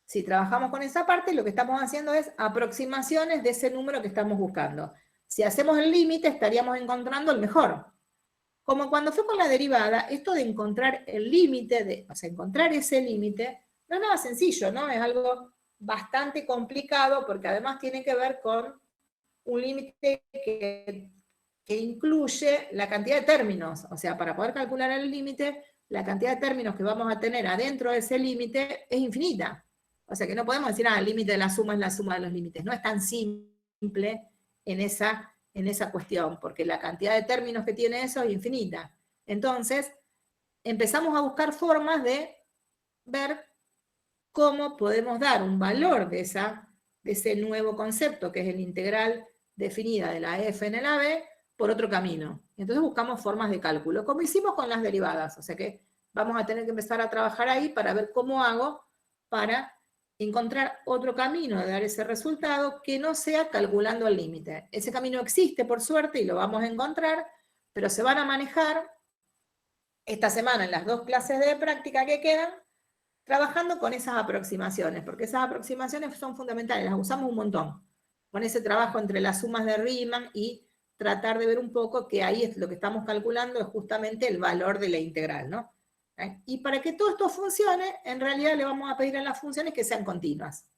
Si trabajamos con esa parte, lo que estamos haciendo es aproximaciones de ese número que estamos buscando. Si hacemos el límite, estaríamos encontrando el mejor. Como cuando fue con la derivada, esto de encontrar el límite, o sea, encontrar ese límite, no es nada sencillo, ¿no? Es algo bastante complicado porque además tiene que ver con un límite que incluye la cantidad de términos. O sea, para poder calcular el límite, la cantidad de términos que vamos a tener adentro de ese límite es infinita. O sea, que no podemos decir, el límite de la suma es la suma de los límites. No es tan simple en esa cuestión, porque la cantidad de términos que tiene eso es infinita. Entonces, empezamos a buscar formas de ver cómo podemos dar un valor de ese nuevo concepto, que es el integral definida de la f en el AB, por otro camino. Entonces buscamos formas de cálculo, como hicimos con las derivadas. O sea que vamos a tener que empezar a trabajar ahí para ver cómo hago para encontrar otro camino de dar ese resultado que no sea calculando el límite. Ese camino existe, por suerte, y lo vamos a encontrar, pero se van a manejar esta semana en las 2 clases de práctica que quedan, trabajando con esas aproximaciones, porque esas aproximaciones son fundamentales, las usamos un montón, con ese trabajo entre las sumas de Riemann y tratar de ver un poco que ahí es lo que estamos calculando, es justamente el valor de la integral, ¿no? Y para que todo esto funcione, en realidad le vamos a pedir a las funciones que sean continuas.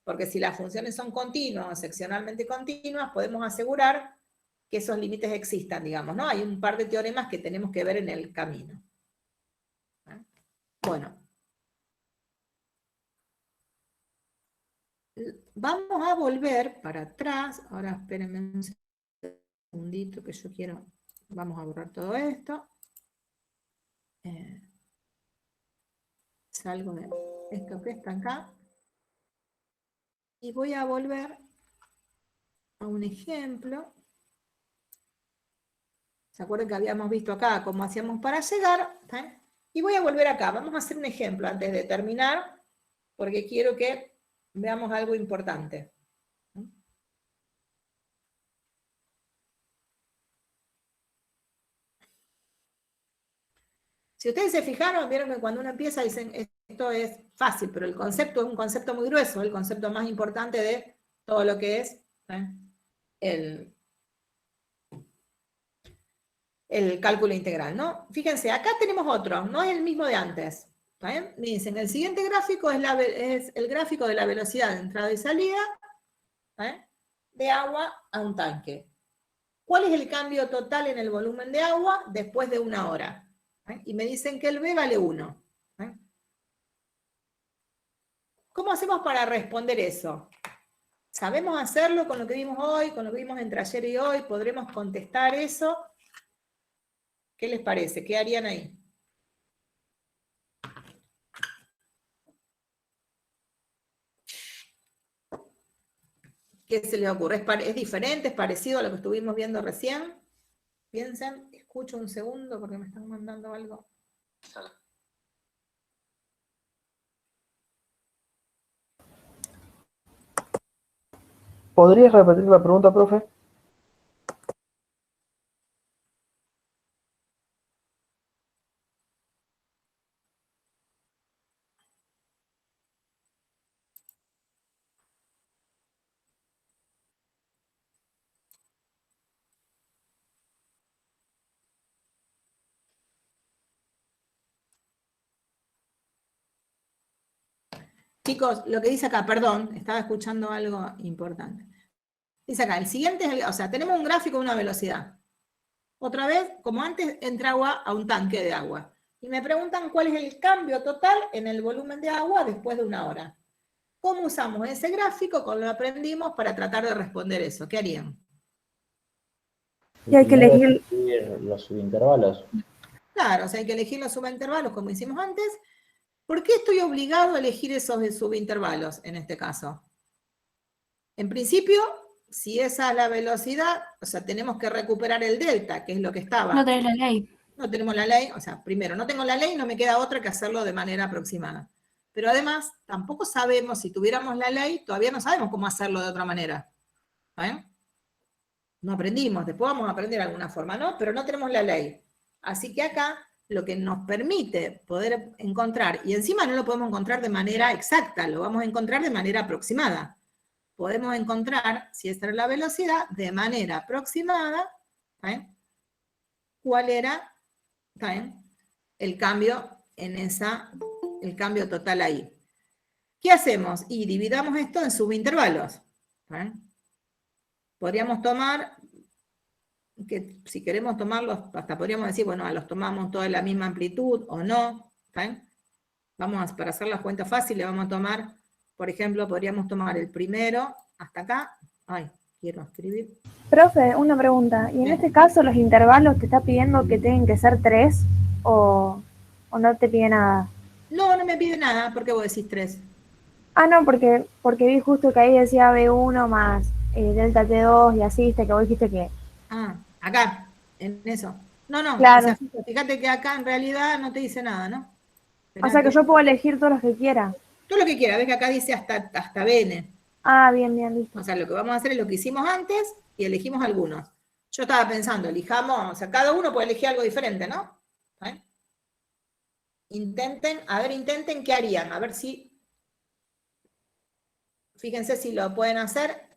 Porque si las funciones son continuas o seccionalmente continuas, podemos asegurar que esos límites existan, digamos, ¿no? Hay un par de teoremas que tenemos que ver en el camino. Bueno. Vamos a volver para atrás. Ahora espérenme un segundito que yo quiero... Vamos a borrar todo esto. Salgo de esto que está acá. Y voy a volver a un ejemplo. ¿Se acuerdan que habíamos visto acá cómo hacíamos para llegar? Y voy a volver acá. Vamos a hacer un ejemplo antes de terminar, porque quiero que veamos algo importante. Si ustedes se fijaron, vieron que cuando uno empieza dicen, esto es fácil, pero el concepto es un concepto muy grueso, el concepto más importante de todo lo que es el cálculo integral, ¿no? Fíjense, acá tenemos otro, no es el mismo de antes. ¿Está bien? Me dicen, el siguiente gráfico es el gráfico de la velocidad de entrada y salida de agua a un tanque. ¿Cuál es el cambio total en el volumen de agua después de 1 hora? Y me dicen que el B vale 1. ¿Cómo hacemos para responder eso? ¿Sabemos hacerlo con lo que vimos hoy, con lo que vimos entre ayer y hoy? ¿Podremos contestar eso? ¿Qué les parece? ¿Qué harían ahí? ¿Qué se les ocurre? ¿Es diferente? ¿Es parecido a lo que estuvimos viendo recién? Piensen, escucho un segundo porque me están mandando algo. ¿Podrías repetir la pregunta, profe? Chicos, lo que dice acá, perdón, estaba escuchando algo importante. Dice acá, el siguiente es, o sea, tenemos un gráfico de una velocidad. Otra vez, como antes, entra agua a un tanque de agua. Y me preguntan cuál es el cambio total en el volumen de agua después de 1 hora. ¿Cómo usamos ese gráfico? ¿Cómo lo aprendimos para tratar de responder eso? ¿Qué harían? Y hay que elegir los subintervalos. Claro, o sea, hay que elegir los subintervalos como hicimos antes. ¿Por qué estoy obligado a elegir esos subintervalos en este caso? En principio, si esa es la velocidad, o sea, tenemos que recuperar el delta, que es lo que estaba. No tenés la ley. No tenemos la ley, o sea, primero, no tengo la ley, no me queda otra que hacerlo de manera aproximada. Pero además, tampoco sabemos, si tuviéramos la ley, todavía no sabemos cómo hacerlo de otra manera. ¿Saben? No aprendimos, después vamos a aprender de alguna forma, ¿no? Pero no tenemos la ley. Así que acá lo que nos permite poder encontrar, y encima no lo podemos encontrar de manera exacta, lo vamos a encontrar de manera aproximada. Podemos encontrar, si esta es la velocidad, de manera aproximada, ¿saben? ¿Cuál era, ¿saben? El cambio en esa, el cambio total ahí. ¿Qué hacemos? Y dividamos esto en subintervalos. ¿Saben? Podríamos tomar, que si queremos tomarlos, hasta podríamos decir, bueno, los tomamos toda la misma amplitud o no. ¿Saben? Para hacer las cuentas fáciles, vamos a tomar, por ejemplo, podríamos tomar el primero hasta acá. Ay, quiero escribir. Profe, una pregunta. ¿Y en Sí. este caso los intervalos te está pidiendo que tienen que ser 3 o no te pide nada? No, no me pide nada, ¿por qué vos decís 3? Ah, no, porque vi justo que ahí decía B1 más delta T2 y así, viste que vos dijiste que... Ah, acá, en eso. No, no, Claro. o sea, fíjate que acá en realidad no te dice nada, ¿no? O sea que yo puedo elegir todos los que quiera. Tú lo que quieras, ves que acá dice hasta BN. Ah, bien, listo. O sea, lo que vamos a hacer es lo que hicimos antes y elegimos algunos. Yo estaba pensando, elijamos, o sea, cada uno puede elegir algo diferente, ¿no? ¿Eh? Intenten qué harían, a ver si, fíjense si lo pueden hacer.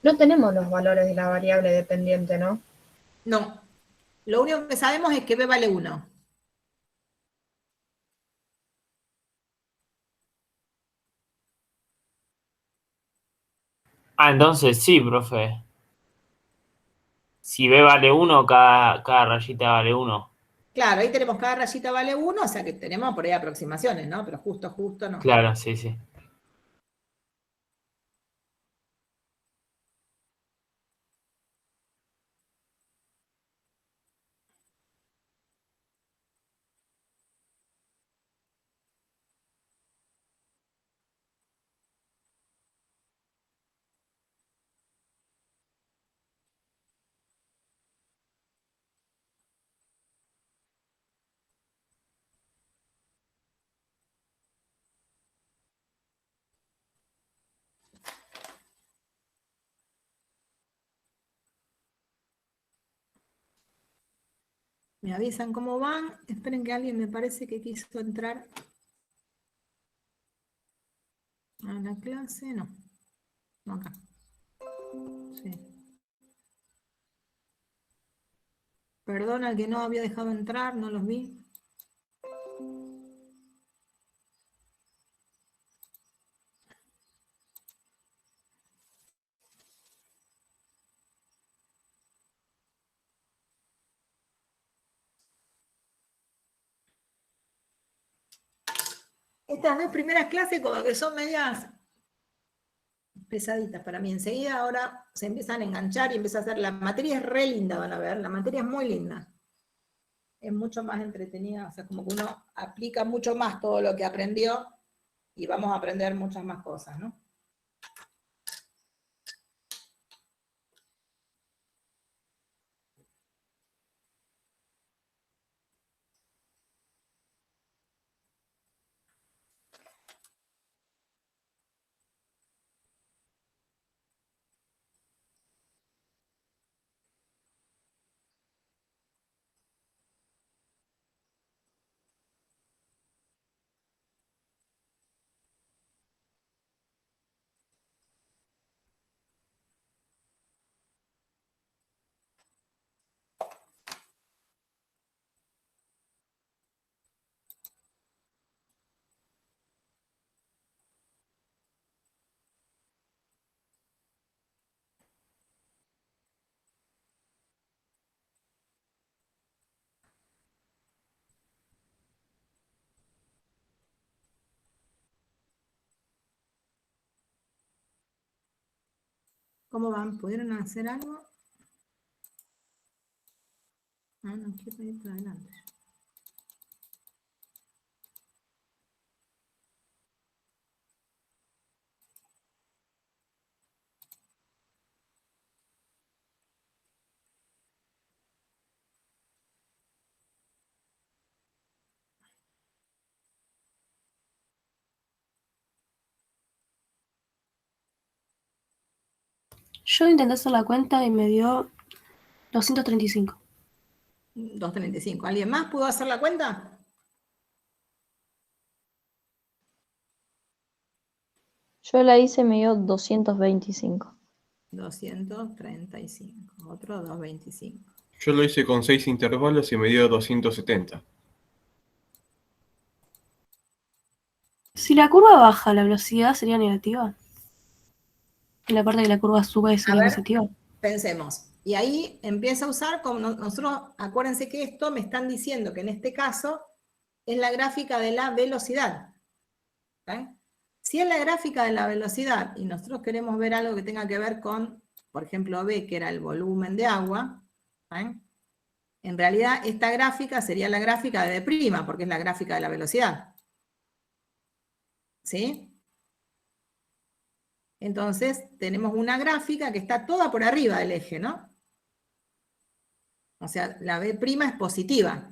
No tenemos los valores de la variable dependiente, ¿no? No, lo único que sabemos es que B vale 1. Ah, entonces sí, profe. Si B vale 1, cada rayita vale 1. Claro, ahí tenemos cada rayita vale 1, o sea que tenemos por ahí aproximaciones, ¿no? Pero justo no. Claro, sí, sí. Me avisan cómo van. Esperen que alguien me parece que quiso entrar a la clase. No, no acá. Sí. Perdona al que no había dejado entrar, no los vi. Estas dos primeras clases como que son medias pesaditas para mí. Enseguida ahora se empiezan a enganchar y empieza a hacer, la materia es re linda, van a ver, la materia es muy linda. Es mucho más entretenida, o sea, como que uno aplica mucho más todo lo que aprendió y vamos a aprender muchas más cosas, ¿no? ¿Cómo van? ¿Pudieron hacer algo? Ah, no, quiero ir para adelante. Yo intenté hacer la cuenta y me dio 235. 235. ¿Alguien más pudo hacer la cuenta? Yo la hice, me dio 225. 235. Otro 225. Yo lo hice con 6 intervalos y me dio 270. Si la curva baja, la velocidad sería negativa. En la parte que la curva sube sería positiva. Pensemos. Y ahí empieza a usar, como nosotros, acuérdense que esto me están diciendo que en este caso es la gráfica de la velocidad. ¿Okay? Si es la gráfica de la velocidad y nosotros queremos ver algo que tenga que ver con, por ejemplo, B, que era el volumen de agua, ¿okay? En realidad esta gráfica sería la gráfica de B', porque es la gráfica de la velocidad. ¿Sí? Entonces, tenemos una gráfica que está toda por arriba del eje, ¿no? O sea, la B' es positiva.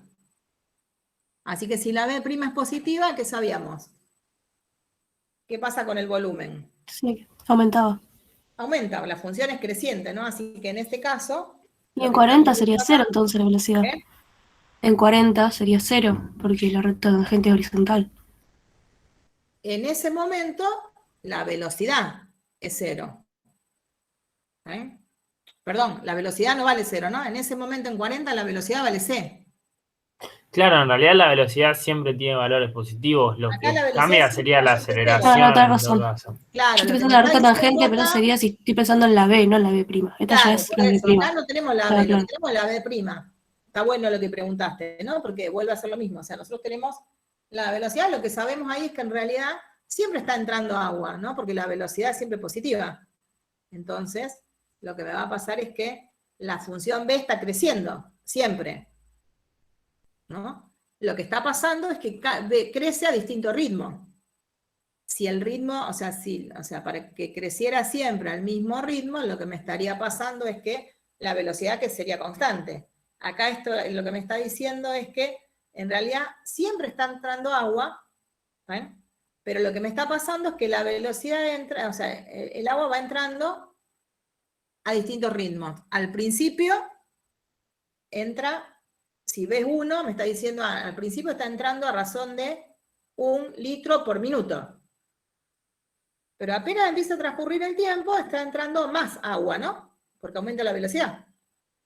Así que si la B' es positiva, ¿qué sabíamos? ¿Qué pasa con el volumen? Sí, aumentaba. Aumenta, la función es creciente, ¿no? Así que en este caso... Y en 40 sería 0 entonces la velocidad. ¿Qué? En 40 sería 0, porque la recta tangente es horizontal. En ese momento, la velocidad es 0. ¿Eh? Perdón, la velocidad no vale 0, ¿no? En ese momento, en 40, la velocidad vale C. Claro, en realidad la velocidad siempre tiene valores positivos. Lo Acá que la velocidad cambia es sería la simplemente aceleración. Claro, tenés en razón. todo caso. Claro, Yo estoy lo que pensando me en la está recta diciendo tangente, pero acá- sería si estoy pensando en la B, no en la B'. Esta Claro, ya es por la eso, B'. acá no tenemos la Claro, B, lo claro. que tenemos es la B'. Está bueno lo que preguntaste, ¿no? Porque vuelve a ser lo mismo. O sea, nosotros tenemos la velocidad, lo que sabemos ahí es que en realidad siempre está entrando agua, ¿no? Porque la velocidad es siempre positiva. Entonces, lo que me va a pasar es que la función B está creciendo, siempre. ¿No? Lo que está pasando es que B crece a distinto ritmo. Si el ritmo, o sea, para que creciera siempre al mismo ritmo, lo que me estaría pasando es que la velocidad que sería constante. Acá esto lo que me está diciendo es que en realidad siempre está entrando agua, ¿eh? Pero lo que me está pasando es que la velocidad entra, o sea, el agua va entrando a distintos ritmos. Al principio entra, si ves 1, me está diciendo, al principio está entrando a razón de 1 litro por minuto. Pero apenas empieza a transcurrir el tiempo, está entrando más agua, ¿no? Porque aumenta la velocidad.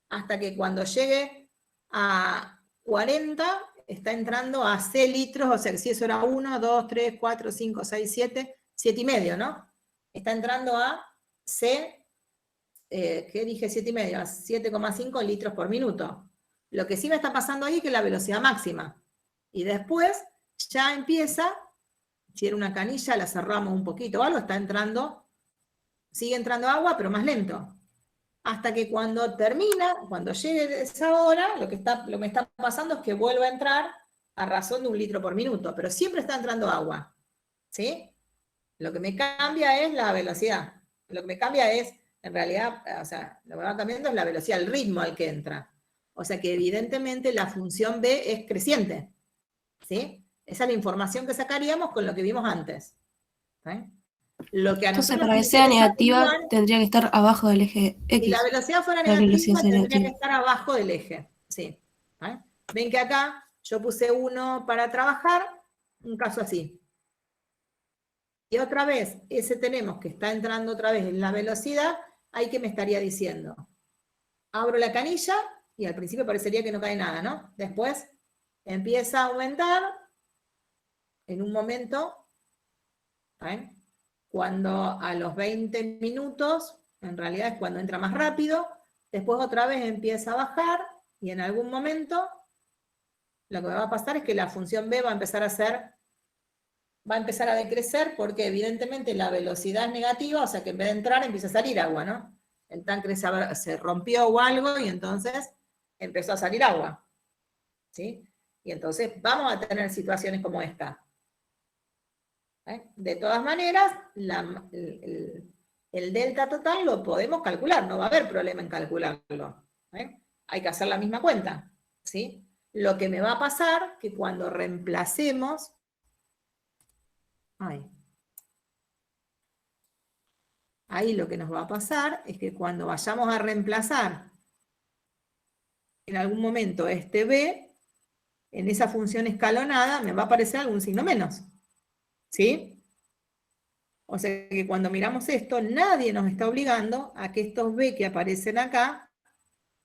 Hasta que cuando llegue a 40, está entrando a C litros, o sea, si eso era 1, 2, 3, 4, 5, 6, 7, 7,5, ¿no? Está entrando a C, ¿qué dije? 7,5, a 7,5 litros por minuto. Lo que sí me está pasando ahí es que es la velocidad máxima. Y después ya empieza, si era una canilla, la cerramos un poquito o algo, está entrando, sigue entrando agua, pero más lento. Hasta que cuando termina, cuando llegue esa hora, lo que me está pasando es que vuelve a entrar a razón de 1 litro por minuto, pero siempre está entrando agua. ¿Sí? Lo que me cambia es la velocidad. Lo que me cambia es, en realidad, o sea, lo que va cambiando es la velocidad, el ritmo al que entra. O sea que evidentemente la función B es creciente. ¿Sí? Esa es la información que sacaríamos con lo que vimos antes. ¿Sí? Lo que a Entonces, nosotros para que nos sea interesa negativa, averiguar, tendría que estar abajo del eje X. si la velocidad fuera La velocidad negativa, sería tendría que negativa. estar abajo del eje. Sí. Ven que acá yo puse 1 para trabajar, un caso así. Y otra vez, ese tenemos que está entrando otra vez en la velocidad, ahí que me estaría diciendo. Abro la canilla y al principio parecería que no cae nada, ¿no? Después empieza a aumentar en un momento, ¿ven? Cuando a los 20 minutos, en realidad es cuando entra más rápido, después otra vez empieza a bajar y en algún momento lo que va a pasar es que la función B va a empezar a decrecer porque evidentemente la velocidad es negativa, o sea que en vez de entrar empieza a salir agua, ¿no? el tanque se rompió o algo y entonces empezó a salir agua. ¿Sí? Y entonces vamos a tener situaciones como esta. De todas maneras, el delta total lo podemos calcular, no va a haber problema en calcularlo. Hay que hacer la misma cuenta. ¿Sí? Lo que me va a pasar que cuando reemplacemos... Ahí lo que nos va a pasar es que cuando vayamos a reemplazar en algún momento este b, en esa función escalonada me va a aparecer algún signo menos. ¿Sí? O sea que cuando miramos esto, nadie nos está obligando a que estos b que aparecen acá,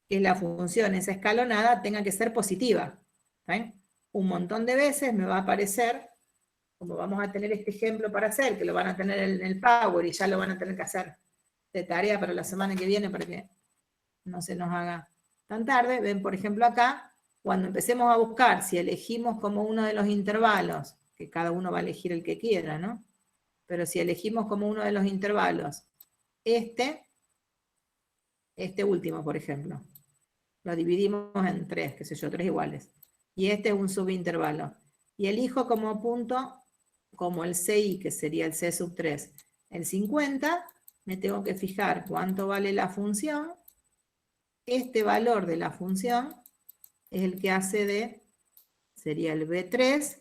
que es la función esa escalonada, tenga que ser positiva. ¿Ven? Un montón de veces me va a aparecer, como vamos a tener este ejemplo para hacer, que lo van a tener en el Power y ya lo van a tener que hacer de tarea para la semana que viene para que no se nos haga tan tarde. Ven, por ejemplo, acá, cuando empecemos a buscar, si elegimos como uno de los intervalos, que cada uno va a elegir el que quiera, ¿no? Pero si elegimos como uno de los intervalos este último, por ejemplo, lo dividimos en 3, qué sé yo, 3 iguales. Y este es un subintervalo. Y elijo como punto, como el CI, que sería el C sub 3, el 50, me tengo que fijar cuánto vale la función. Este valor de la función es el que hace de, sería el B3,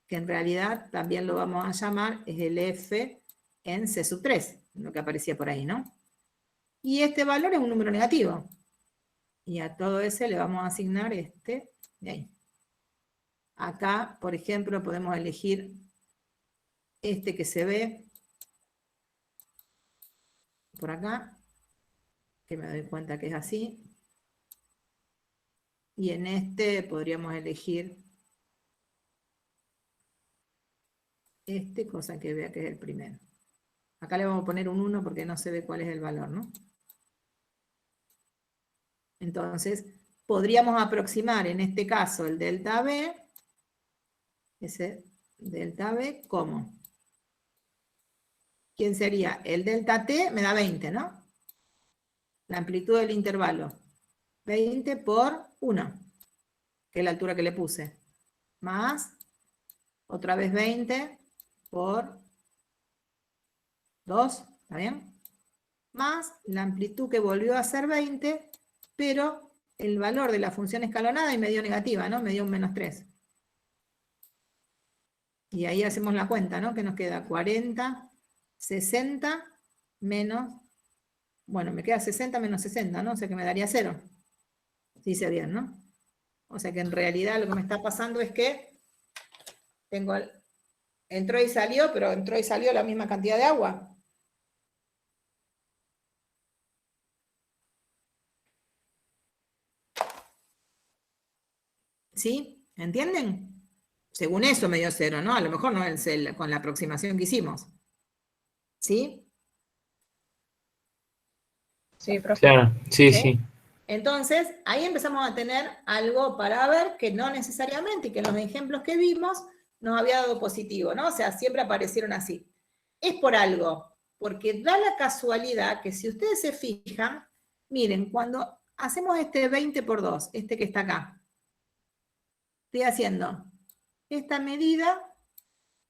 que en realidad también lo vamos a llamar, es el F en C sub 3, lo que aparecía por ahí, ¿no? Y este valor es un número negativo. Y a todo ese le vamos a asignar este de ahí. Acá, por ejemplo, podemos elegir este que se ve por acá, que me doy cuenta que es así. Y en este podríamos elegir este, cosa que vea que es el primero. Acá le vamos a poner un 1 porque no se ve cuál es el valor, ¿no? Entonces, podríamos aproximar en este caso el delta B, ese delta B, ¿cómo? ¿Quién sería? El delta T me da 20, ¿no? La amplitud del intervalo. 20 por 1, que es la altura que le puse. Más, otra vez 20 por 2, ¿está bien? Más la amplitud que volvió a ser 20, pero el valor de la función escalonada y me dio negativa, ¿no? Me dio un menos 3. Y ahí hacemos la cuenta, ¿no? Que nos queda 40, 60, menos, bueno, me queda 60 menos 60, ¿no? O sea que me daría 0. Dice bien, ¿no? O sea que en realidad lo que me está pasando es que tengo, entró y salió, pero entró y salió la misma cantidad de agua. ¿Sí? ¿Entienden? Según eso me dio 0, ¿no? A lo mejor no es con la aproximación que hicimos. ¿Sí? Sí, profe. Claro, sí, sí. Entonces, ahí empezamos a tener algo para ver que no necesariamente, y que en los ejemplos que vimos nos había dado positivo, ¿no? O sea, siempre aparecieron así. Es por algo, porque da la casualidad que si ustedes se fijan, miren, cuando hacemos este 20 por 2, este que está acá, estoy haciendo esta medida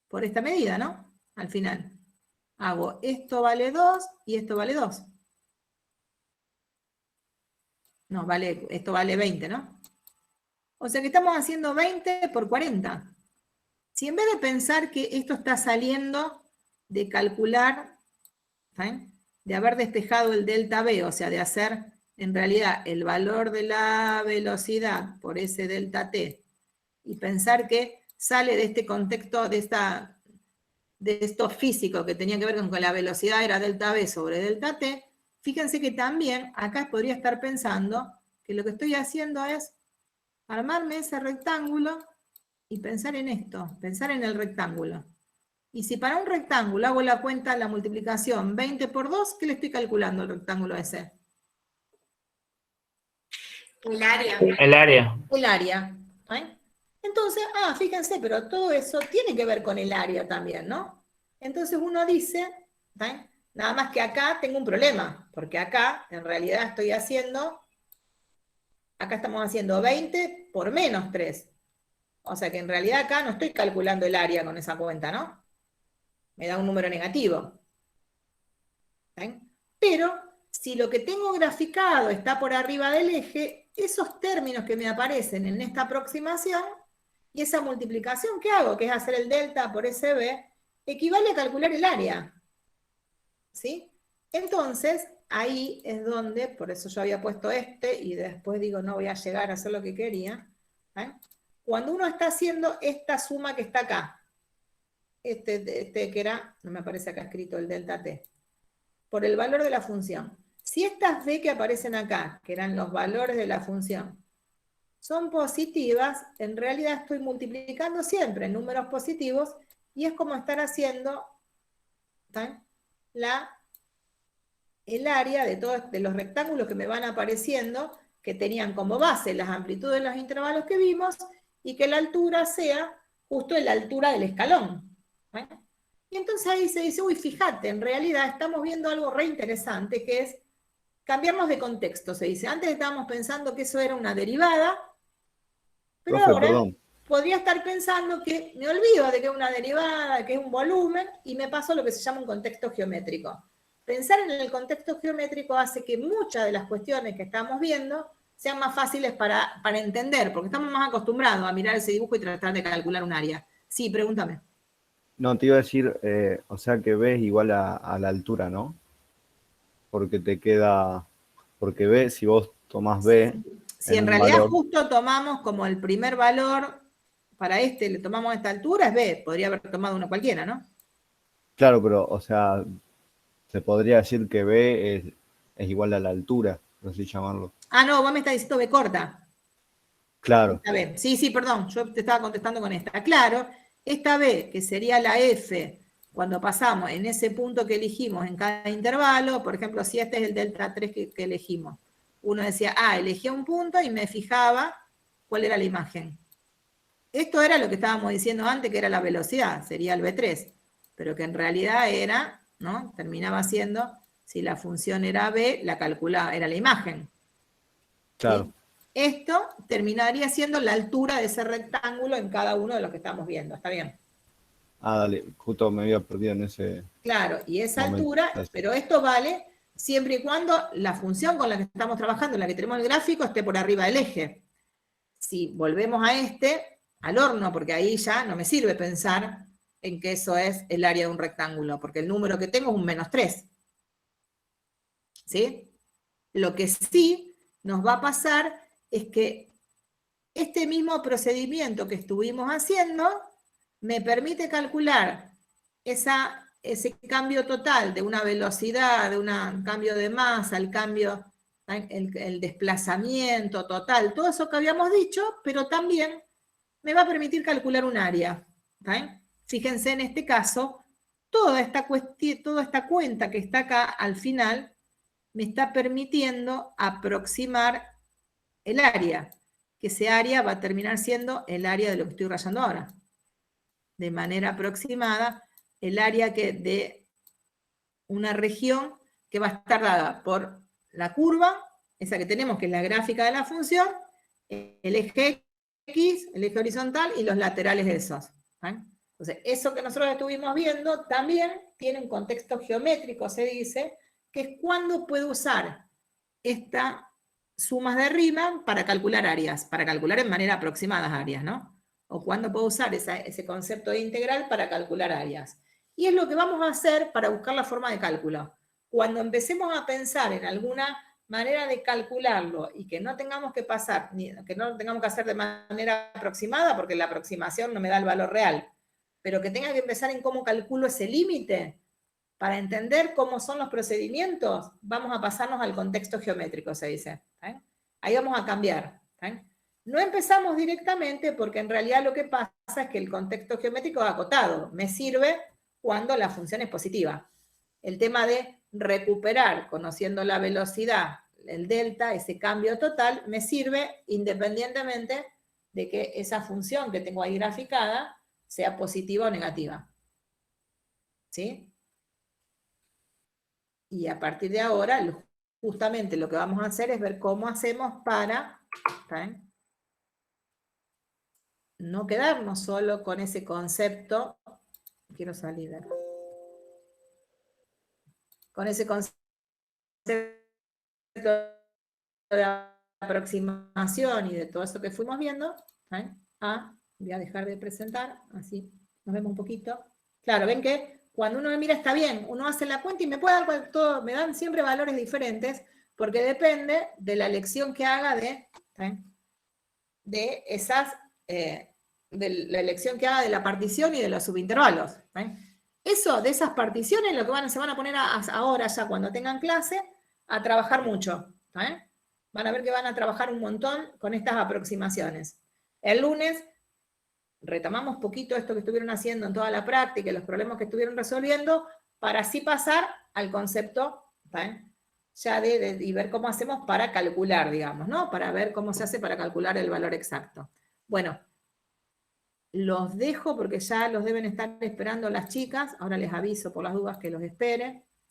por esta medida, ¿no? Al final. Hago esto vale 2 y esto vale 2. No, vale, esto vale 20, ¿no? O sea que estamos haciendo 20 por 40. Si en vez de pensar que esto está saliendo de calcular, ¿saben? De haber despejado el delta B, o sea, de hacer en realidad el valor de la velocidad por ese delta T, y pensar que sale de este contexto, de esto físico que tenía que ver con que la velocidad era delta B sobre delta T, fíjense que también acá podría estar pensando que lo que estoy haciendo es armarme ese rectángulo y pensar en esto, pensar en el rectángulo. Y si para un rectángulo hago la cuenta, la multiplicación 20 por 2, ¿qué le estoy calculando al rectángulo ese? El área. El área. El área. ¿Eh? Entonces, fíjense, pero todo eso tiene que ver con el área también, ¿no? Entonces uno dice, ¿eh? Nada más que acá tengo un problema, porque acá en realidad acá estamos haciendo 20 por menos 3. O sea que en realidad acá no estoy calculando el área con esa cuenta, ¿no? Me da un número negativo. ¿Ven? Pero si lo que tengo graficado está por arriba del eje, esos términos que me aparecen en esta aproximación y esa multiplicación que hago, que es hacer el delta por SB, equivale a calcular el área. ¿Sí? Entonces, ahí es donde, por eso yo había puesto y después digo, no voy a llegar a hacer lo que quería. Cuando uno está haciendo esta suma que está acá, que era, no me aparece acá escrito el delta t, por el valor de la función. Si estas b que aparecen acá, que eran los valores de la función, son positivas, en realidad estoy multiplicando siempre en números positivos y es como estar haciendo el área de los rectángulos que me van apareciendo, que tenían como base las amplitudes de los intervalos que vimos y que la altura sea justo la altura del escalón. Y entonces ahí se dice, uy, fíjate, en realidad estamos viendo algo re interesante, que es cambiarnos de contexto, se dice. Antes estábamos pensando que eso era una derivada, pero Profe, ahora perdón. podría estar pensando que me olvido de que es una derivada, que es un volumen, y me paso a lo que se llama un contexto geométrico. Pensar en el contexto geométrico hace que muchas de las cuestiones que estamos viendo sean más fáciles para entender, porque estamos más acostumbrados a mirar ese dibujo y tratar de calcular un área. Sí, pregúntame. No, te iba a decir, o sea que B es igual a la altura, ¿no? Porque te queda, porque B, si vos tomás B... Si en realidad justo tomamos como el primer valor, para le tomamos esta altura, es B, podría haber tomado uno cualquiera, ¿no? Claro, pero, o sea, se podría decir que B es igual a la altura, por así llamarlo. Ah, no, vos me estás diciendo B corta. Claro. Esta B. Sí, perdón, yo te estaba contestando con esta. Claro, esta B, que sería la F, cuando pasamos en ese punto que elegimos en cada intervalo, por ejemplo, si este es el delta 3 que elegimos, uno decía, elegía un punto y me fijaba cuál era la imagen. Esto era lo que estábamos diciendo antes, que era la velocidad, sería el B3, pero que en realidad era, ¿no? Terminaba siendo, si la función era B, la calculaba, era la imagen. Claro. ¿Sí? Esto terminaría siendo la altura de ese rectángulo en cada uno de los que estamos viendo, ¿está bien? Dale, justo me había perdido en ese... Claro, y esa altura, pero esto vale siempre y cuando la función con la que estamos trabajando, en la que tenemos el gráfico, esté por arriba del eje. Si volvemos a al horno, porque ahí ya no me sirve pensar en que eso es el área de un rectángulo, porque el número que tengo es un -3. ¿Sí? Lo que sí nos va a pasar es que este mismo procedimiento que estuvimos haciendo me permite calcular ese cambio total de una velocidad, de un cambio de masa, el cambio, el desplazamiento total, todo eso que habíamos dicho, pero también me va a permitir calcular un área. Fíjense en este caso, toda esta cuenta que está acá al final me está permitiendo aproximar el área, que ese área va a terminar siendo el área de lo que estoy rayando ahora. De manera aproximada, el área de una región que va a estar dada por la curva, esa que tenemos, que es la gráfica de la función, el eje X, el eje horizontal y los laterales de esos. Entonces, eso que nosotros estuvimos viendo también tiene un contexto geométrico, se dice, que es cuando puedo usar estas sumas de Riemann para calcular áreas, para calcular en manera aproximadas áreas, ¿no? O cuando puedo usar ese concepto de integral para calcular áreas. Y es lo que vamos a hacer para buscar la forma de cálculo. Cuando empecemos a pensar en alguna manera de calcularlo y que no tengamos que pasar, que no lo tengamos que hacer de manera aproximada, porque la aproximación no me da el valor real, pero que tenga que empezar en cómo calculo ese límite, para entender cómo son los procedimientos, vamos a pasarnos al contexto geométrico, se dice. Ahí vamos a cambiar. No empezamos directamente porque en realidad lo que pasa es que el contexto geométrico es acotado. Me sirve cuando la función es positiva. El tema de recuperar, conociendo la velocidad, el delta, ese cambio total, me sirve independientemente de que esa función que tengo ahí graficada sea positiva o negativa. ¿Sí? Y a partir de ahora, justamente lo que vamos a hacer es ver cómo hacemos para, ¿está bien?, no quedarnos solo con ese concepto. Quiero salir de acá. Con ese concepto de aproximación y de todo eso que fuimos viendo, ¿eh? Voy a dejar de presentar, así nos vemos un poquito. Claro, ven que cuando uno me mira está bien, uno hace la cuenta y me puede dar todo, me dan siempre valores diferentes, porque depende de la elección que haga de esas, de la elección que haga de la partición y de los subintervalos. Eso, de esas particiones, lo que se van a poner ahora, ya cuando tengan clase, a trabajar mucho. Van a ver que van a trabajar un montón con estas aproximaciones. El lunes retomamos poquito esto que estuvieron haciendo en toda la práctica y los problemas que estuvieron resolviendo, para así pasar al concepto, ya y ver cómo hacemos para calcular, digamos, ¿no? Para ver cómo se hace para calcular el valor exacto. Bueno, los dejo porque ya los deben estar esperando las chicas. Ahora les aviso por las dudas que los espere.